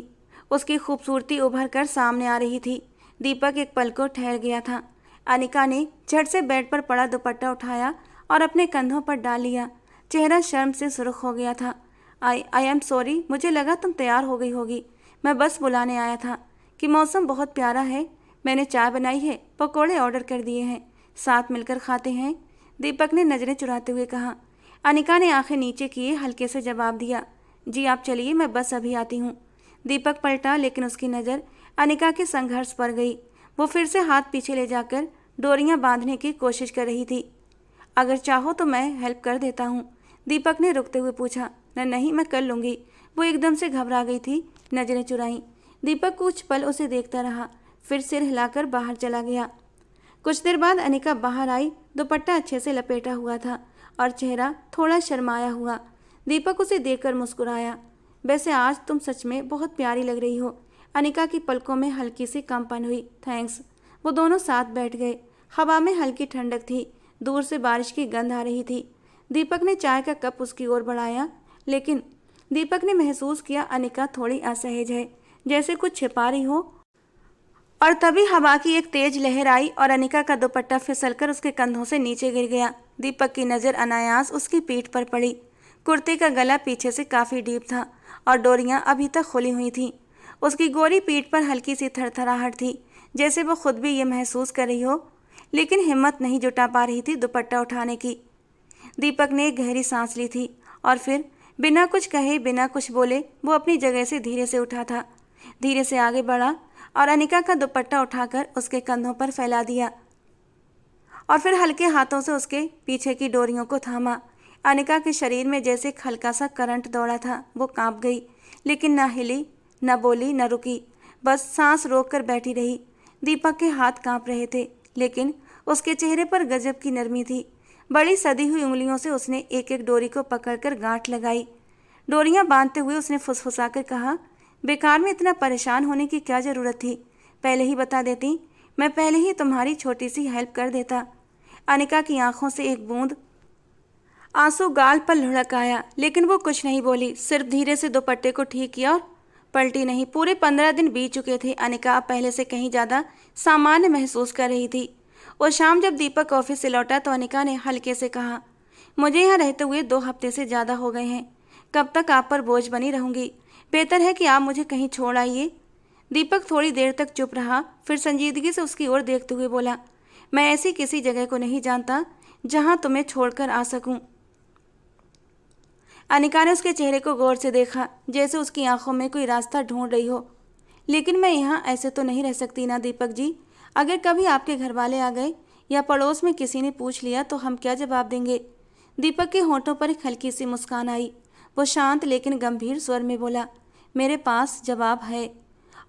उसकी खूबसूरती उभर कर सामने आ रही थी। दीपक एक पल को ठहर गया था। अनिका ने झट से बेड पर पड़ा दुपट्टा उठाया और अपने कंधों पर डाल लिया। चेहरा शर्म से सुर्ख हो गया था। आई एम सॉरी, मुझे लगा तुम तैयार हो गई होगी। मैं बस बुलाने आया था कि मौसम बहुत प्यारा है। मैंने चाय बनाई है, पकौड़े ऑर्डर कर दिए हैं, साथ मिलकर खाते हैं। दीपक ने नज़रें चुराते हुए कहा। अनिका ने आंखें नीचे किए हल्के से जवाब दिया, जी आप चलिए, मैं बस अभी आती हूँ। दीपक पलटा, लेकिन उसकी नज़र अनिका के संघर्ष पर गई। वो फिर से हाथ पीछे ले जाकर डोरियां बांधने की कोशिश कर रही थी। अगर चाहो तो मैं हेल्प कर देता हूँ, दीपक ने रुकते हुए पूछा। नहीं, मैं कर लूँगी। वो एकदम से घबरा गई थी, नज़रें चुराईं। दीपक कुछ पल उसे देखता रहा, फिर सिर हिलाकर बाहर चला गया। कुछ देर बाद अनिका बाहर आई। दुपट्टा अच्छे से लपेटा हुआ था और चेहरा थोड़ा शर्माया हुआ। दीपक उसे देखकर मुस्कुराया। वैसे आज तुम सच में बहुत प्यारी लग रही हो। अनिका की पलकों में हल्की सी कंपन हुई। थैंक्स। वो दोनों साथ बैठ गए। हवा में हल्की ठंडक थी। दूर से बारिश की गंध आ रही थी। दीपक ने चाय का कप उसकी ओर बढ़ाया, लेकिन दीपक ने महसूस किया अनिका थोड़ी असहज है, जैसे कुछ छिपा रही हो। और तभी हवा की एक तेज लहर आई और अनिका का दुपट्टा फिसलकर उसके कंधों से नीचे गिर गया। दीपक की नज़र अनायास उसकी पीठ पर पड़ी। कुर्ते का गला पीछे से काफ़ी डीप था और डोरियां अभी तक खुली हुई थीं। उसकी गोरी पीठ पर हल्की सी थरथराहट थी, जैसे वो खुद भी ये महसूस कर रही हो, लेकिन हिम्मत नहीं जुटा पा रही थी दुपट्टा उठाने की। दीपक ने एक गहरी सांस ली थी और फिर बिना कुछ कहे, बिना कुछ बोले, वो अपनी जगह से धीरे से उठा था। धीरे से आगे बढ़ा और अनिका का दुपट्टा उठाकर उसके कंधों पर फैला दिया और फिर हल्के हाथों से उसके पीछे की डोरियों को थामा। अनिका के शरीर में जैसे एक हल्का सा करंट दौड़ा था। वो कांप गई, लेकिन न हिली, न बोली, न रुकी, बस सांस रोक कर बैठी रही। दीपक के हाथ कांप रहे थे, लेकिन उसके चेहरे पर गजब की नरमी थी। बड़ी सदी हुई उंगलियों से उसने एक एक डोरी को पकड़कर गांठ लगाई। डोरियां बांधते हुए उसने फुसफुसाकर कहा, बेकार में इतना परेशान होने की क्या ज़रूरत थी? पहले ही बता देती, मैं पहले ही तुम्हारी छोटी सी हेल्प कर देता। अनिका की आंखों से एक बूंद आंसू गाल पर लुढ़क आया, लेकिन वो कुछ नहीं बोली, सिर्फ धीरे से दुपट्टे को ठीक किया और पलटी नहीं। पूरे 15 दिन बीत चुके थे। अनिका अब पहले से कहीं ज़्यादा सामान्य महसूस कर रही थी। और शाम जब दीपक ऑफिस से लौटा तो अनिका ने हल्के से कहा, मुझे यहाँ रहते हुए 2 हफ्ते से ज़्यादा हो गए हैं। कब तक आप पर बोझ बनी रहूँगी? बेहतर है कि आप मुझे कहीं छोड़ आइए। दीपक थोड़ी देर तक चुप रहा, फिर संजीदगी से उसकी ओर देखते हुए बोला, मैं ऐसी किसी जगह को नहीं जानता जहाँ तुम्हें छोड़कर आ सकूँ। अनिका ने उसके चेहरे को गौर से देखा, जैसे उसकी आंखों में कोई रास्ता ढूंढ रही हो। लेकिन मैं यहाँ ऐसे तो नहीं रह सकती ना दीपक जी। अगर कभी आपके घर वाले आ गए या पड़ोस में किसी ने पूछ लिया तो हम क्या जवाब देंगे? दीपक के होंठों पर एक हल्की सी मुस्कान आई। वो शांत लेकिन गंभीर स्वर में बोला, मेरे पास जवाब है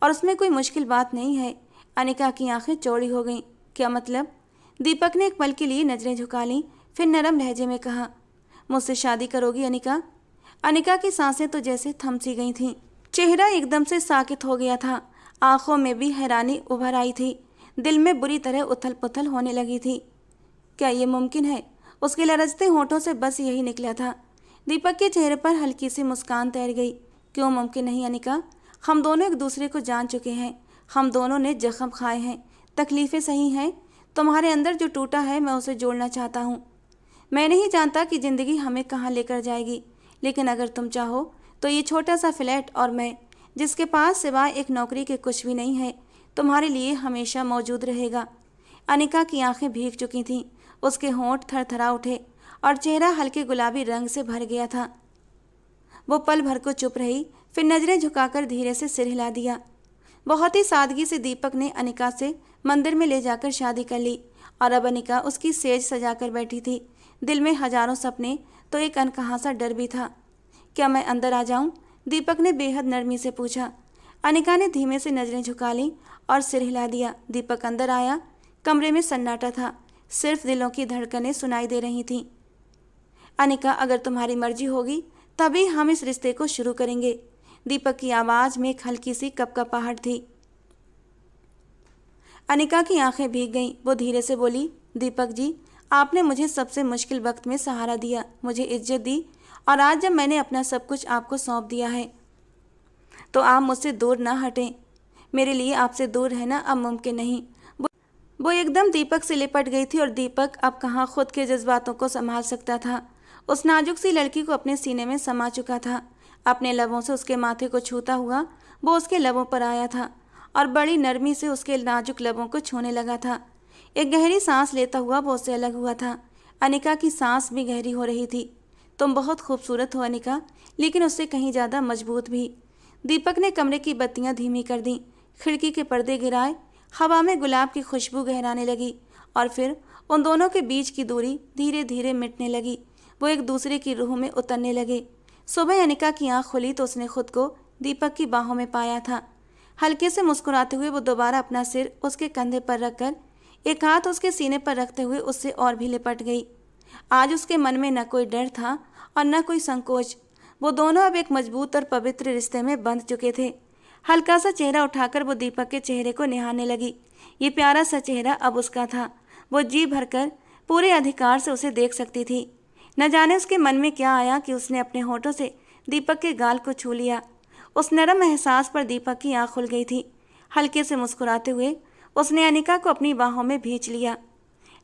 और उसमें कोई मुश्किल बात नहीं है। अनिका की आंखें चौड़ी हो गईं। क्या मतलब? दीपक ने एक पल के लिए नजरें झुका लीं, फिर नरम लहजे में कहा, मुझसे शादी करोगी अनिका? अनिका की सांसें तो जैसे थम सी गई थीं। चेहरा एकदम से साकित हो गया था। आंखों में भी हैरानी उभर आई थी। दिल में बुरी तरह उथल पुथल होने लगी थी। क्या ये मुमकिन है? उसके लरजते होंठों से बस यही निकला था। दीपक के चेहरे पर हल्की सी मुस्कान तैर गई। क्यों मुमकिन नहीं अनिका? हम दोनों एक दूसरे को जान चुके हैं। हम दोनों ने जख्म खाए हैं, तकलीफ़ें सही हैं। तुम्हारे अंदर जो टूटा है मैं उसे जोड़ना चाहता हूँ। मैं नहीं जानता कि ज़िंदगी हमें कहाँ लेकर जाएगी, लेकिन अगर तुम चाहो तो ये छोटा सा फ्लैट और मैं, जिसके पास सिवाय एक नौकरी के कुछ भी नहीं है, तुम्हारे लिए हमेशा मौजूद रहेगा। अनिका की आंखें भीग चुकी थीं। उसके होंठ थरथरा उठे और चेहरा हल्के गुलाबी रंग से भर गया था। वो पल भर को चुप रही, फिर नजरें झुकाकर धीरे से सिर हिला दिया। बहुत ही सादगी से दीपक ने अनिका से मंदिर में ले जाकर शादी कर ली और अब अनिका उसकी सेज सजाकर बैठी थी। दिल में हजारों सपने तो एक अनकहा सा डर भी था। क्या मैं अंदर आ जाऊं? दीपक ने बेहद नरमी से पूछा। अनिका ने धीमे से नजरें झुका लीं और सिर हिला दिया। दीपक अंदर आया। कमरे में सन्नाटा था, सिर्फ दिलों की धड़कनें सुनाई दे रही थीं। अनिका, अगर तुम्हारी मर्जी होगी तभी हम इस रिश्ते को शुरू करेंगे। दीपक की आवाज़ में एक हल्की सी कपकपाहट थी। अनिका की आंखें भीग गईं। वो धीरे से बोली, दीपक जी, आपने मुझे सबसे मुश्किल वक्त में सहारा दिया, मुझे इज्जत दी, और आज जब मैंने अपना सब कुछ आपको सौंप दिया है तो आप मुझसे दूर ना हटें। मेरे लिए आपसे दूर रहना अब मुमकिन नहीं। वो एकदम दीपक से लिपट गई थी और दीपक अब कहाँ खुद के जज्बातों को संभाल सकता था। उस नाजुक सी लड़की को अपने सीने में समा चुका था। अपने लबों से उसके माथे को छूता हुआ वो उसके लबों पर आया था और बड़ी नरमी से उसके नाजुक लबों को छूने लगा था। एक गहरी सांस लेता हुआ वो उससे अलग हुआ था। अनिका की सांस भी गहरी हो रही थी। तुम बहुत खूबसूरत हो अनिका, लेकिन उससे कहीं ज़्यादा मजबूत भी। दीपक ने कमरे की बत्तियां धीमी कर दीं, खिड़की के पर्दे गिराए। हवा में गुलाब की खुशबू गहराने लगी और फिर उन दोनों के बीच की दूरी धीरे धीरे मिटने लगी। वो एक दूसरे की रूह में उतरने लगे। सुबह अनिका की आंख खुली तो उसने खुद को दीपक की बाहों में पाया था। हल्के से मुस्कुराते हुए वो दोबारा अपना सिर उसके कंधे पर रखकर एक हाथ उसके सीने पर रखते हुए उससे और भी लिपट गई। आज उसके मन में न कोई डर था और न कोई संकोच। वो दोनों अब एक मजबूत और पवित्र रिश्ते में बंध चुके थे। हल्का सा चेहरा उठाकर वो दीपक के चेहरे को निहारने लगी। ये प्यारा सा चेहरा अब उसका था। वो जी भरकर पूरे अधिकार से उसे देख सकती थी। न जाने उसके मन में क्या आया कि उसने अपने होठों से दीपक के गाल को छू लिया। उस नरम एहसास पर दीपक की आंख खुल गई थी। हल्के से मुस्कुराते हुए उसने अनिका को अपनी बाहों में भींच लिया।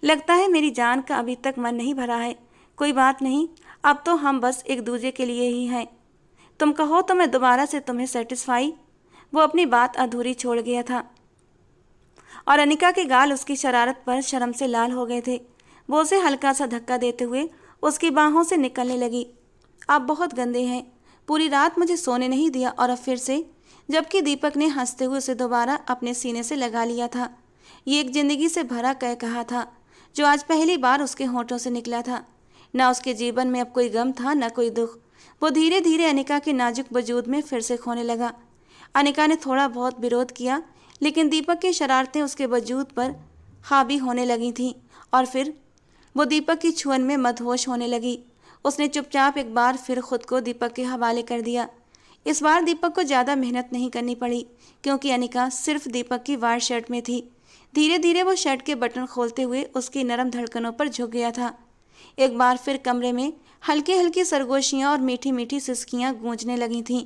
लगता है मेरी जान का अभी तक मन नहीं भरा है। कोई बात नहीं, अब तो हम बस एक दूसरे के लिए ही हैं। तुम कहो तो मैं दोबारा से तुम्हें सेटिस्फाई। वो अपनी बात अधूरी छोड़ गया था और अनिका के गाल उसकी शरारत पर शर्म से लाल हो गए थे। वो उसे हल्का सा धक्का देते हुए उसकी बाहों से निकलने लगी। आप बहुत गंदे हैं, पूरी रात मुझे सोने नहीं दिया और अब फिर से। जबकि दीपक ने हंसते हुए उसे दोबारा अपने सीने से लगा लिया था। ये एक जिंदगी से भरा कहा था जो आज पहली बार उसके होठों से निकला था। न उसके जीवन में अब कोई गम था न कोई दुख। वो धीरे धीरे अनिका के नाजुक वजूद में फिर से खोने लगा। अनिका ने थोड़ा बहुत विरोध किया, लेकिन दीपक की शरारतें उसके वजूद पर हावी होने लगी थीं और फिर वो दीपक की छुअन में मदहोश होने लगी। उसने चुपचाप एक बार फिर खुद को दीपक के हवाले कर दिया। इस बार दीपक को ज़्यादा मेहनत नहीं करनी पड़ी, क्योंकि अनिका सिर्फ दीपक की वार शर्ट में थी। धीरे धीरे वो शर्ट के बटन खोलते हुए उसकी नरम धड़कनों पर झुक गया था। एक बार फिर कमरे में हल्की हल्की सरगोशियाँ और मीठी मीठी सिसकियाँ गूंजने लगी थीं।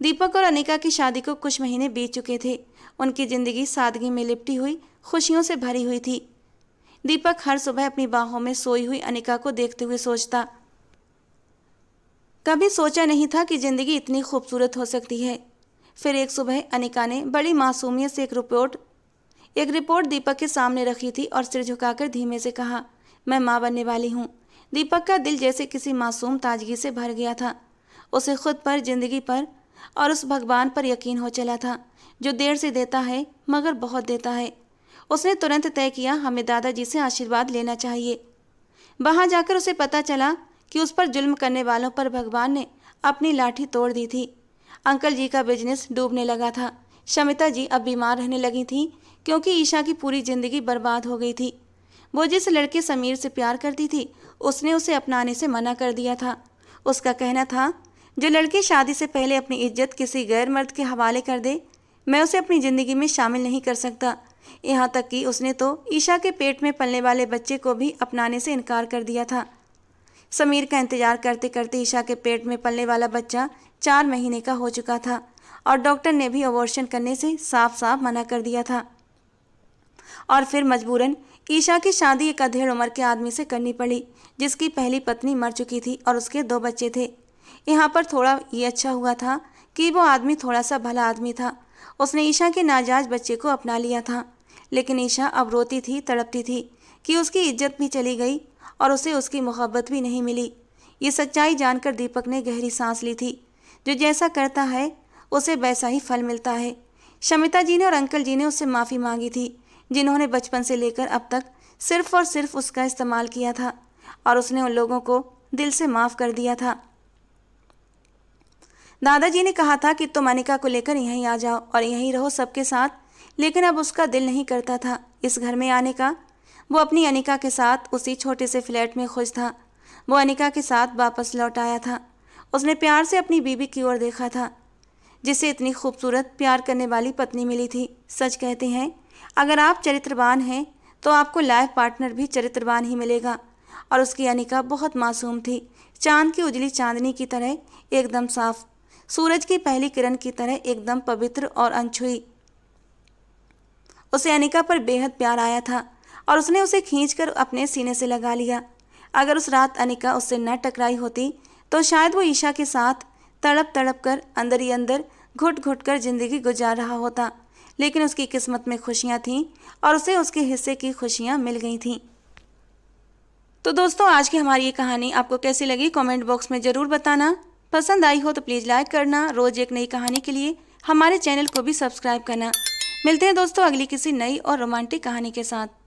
दीपक और अनिका की शादी को कुछ महीने बीत चुके थे। उनकी जिंदगी सादगी में लिपटी हुई खुशियों से भरी हुई थी। दीपक हर सुबह अपनी बाहों में सोई हुई अनिका को देखते हुए सोचता, कभी सोचा नहीं था कि जिंदगी इतनी खूबसूरत हो सकती है। फिर एक सुबह अनिका ने बड़ी मासूमियत से एक रिपोर्ट दीपक के सामने रखी थी और सिर झुकाकर धीमे से कहा, मैं माँ बनने वाली हूँ। दीपक का दिल जैसे किसी मासूम ताजगी से भर गया था। उसे खुद पर, जिंदगी पर और उस भगवान पर यकीन हो चला था जो देर से देता है मगर बहुत देता है। उसने तुरंत तय किया हमें दादाजी से आशीर्वाद लेना चाहिए। वहाँ जाकर उसे पता चला कि उस पर जुल्म करने वालों पर भगवान ने अपनी लाठी तोड़ दी थी। अंकल जी का बिजनेस डूबने लगा था। शमिता जी अब बीमार रहने लगी थीं क्योंकि ईशा की पूरी जिंदगी बर्बाद हो गई थी। वो जिस लड़के समीर से प्यार करती थी उसने उसे अपनाने से मना कर दिया था। उसका कहना था, जो लड़की शादी से पहले अपनी इज्जत किसी गैर मर्द के हवाले कर दे, मैं उसे अपनी ज़िंदगी में शामिल नहीं कर सकता। यहाँ तक कि उसने तो ईशा के पेट में पलने वाले बच्चे को भी अपनाने से इनकार कर दिया था। समीर का इंतजार करते करते ईशा के पेट में पलने वाला बच्चा 4 महीने का हो चुका था और डॉक्टर ने भी अबॉर्शन करने से साफ साफ मना कर दिया था। और फिर मजबूरन ईशा की शादी एक अधेड़ उम्र के आदमी से करनी पड़ी जिसकी पहली पत्नी मर चुकी थी और उसके 2 बच्चे थे। यहाँ पर थोड़ा ये अच्छा हुआ था कि वो आदमी थोड़ा सा भला आदमी था। उसने ईशा के नाजायज बच्चे को अपना लिया था। लेकिन ईशा अब रोती थी, तड़पती थी कि उसकी इज्जत भी चली गई और उसे उसकी मोहब्बत भी नहीं मिली। ये सच्चाई जानकर दीपक ने गहरी सांस ली थी। जो जैसा करता है उसे वैसा ही फल मिलता है। शमिता जी ने और अंकल जी ने उससे माफ़ी मांगी थी, जिन्होंने बचपन से लेकर अब तक सिर्फ और सिर्फ उसका इस्तेमाल किया था और उसने उन लोगों को दिल से माफ़ कर दिया था। दादाजी ने कहा था कि तुम अनिका को लेकर यहीं आ जाओ और यहीं रहो सबके साथ, लेकिन अब उसका दिल नहीं करता था इस घर में आने का। वो अपनी अनिका के साथ उसी छोटे से फ्लैट में खुश था। वो अनिका के साथ वापस लौट आया था। उसने प्यार से अपनी बीवी की ओर देखा था, जिसे इतनी खूबसूरत प्यार करने वाली पत्नी मिली थी। सच कहते हैं, अगर आप चरित्रवान हैं तो आपको लाइफ पार्टनर भी चरित्रवान ही मिलेगा। और उसकी अनिका बहुत मासूम थी, चांद की उजली चांदनी की तरह एकदम साफ, सूरज की पहली किरण की तरह एकदम पवित्र और अनछुई। उसे अनिका पर बेहद प्यार आया था और उसने उसे खींचकर अपने सीने से लगा लिया। अगर उस रात अनिका उससे न टकराई होती तो शायद वो ईशा के साथ तड़प तड़प कर अंदर ही अंदर घुट घुट कर जिंदगी गुजार रहा होता। लेकिन उसकी किस्मत में खुशियाँ थीं और उसे उसके हिस्से की खुशियाँ मिल गई थीं। तो दोस्तों, आज की हमारी ये कहानी आपको कैसी लगी कमेंट बॉक्स में ज़रूर बताना। पसंद आई हो तो प्लीज़ लाइक करना। रोज़ एक नई कहानी के लिए हमारे चैनल को भी सब्सक्राइब करना। मिलते हैं दोस्तों अगली किसी नई और रोमांटिक कहानी के साथ।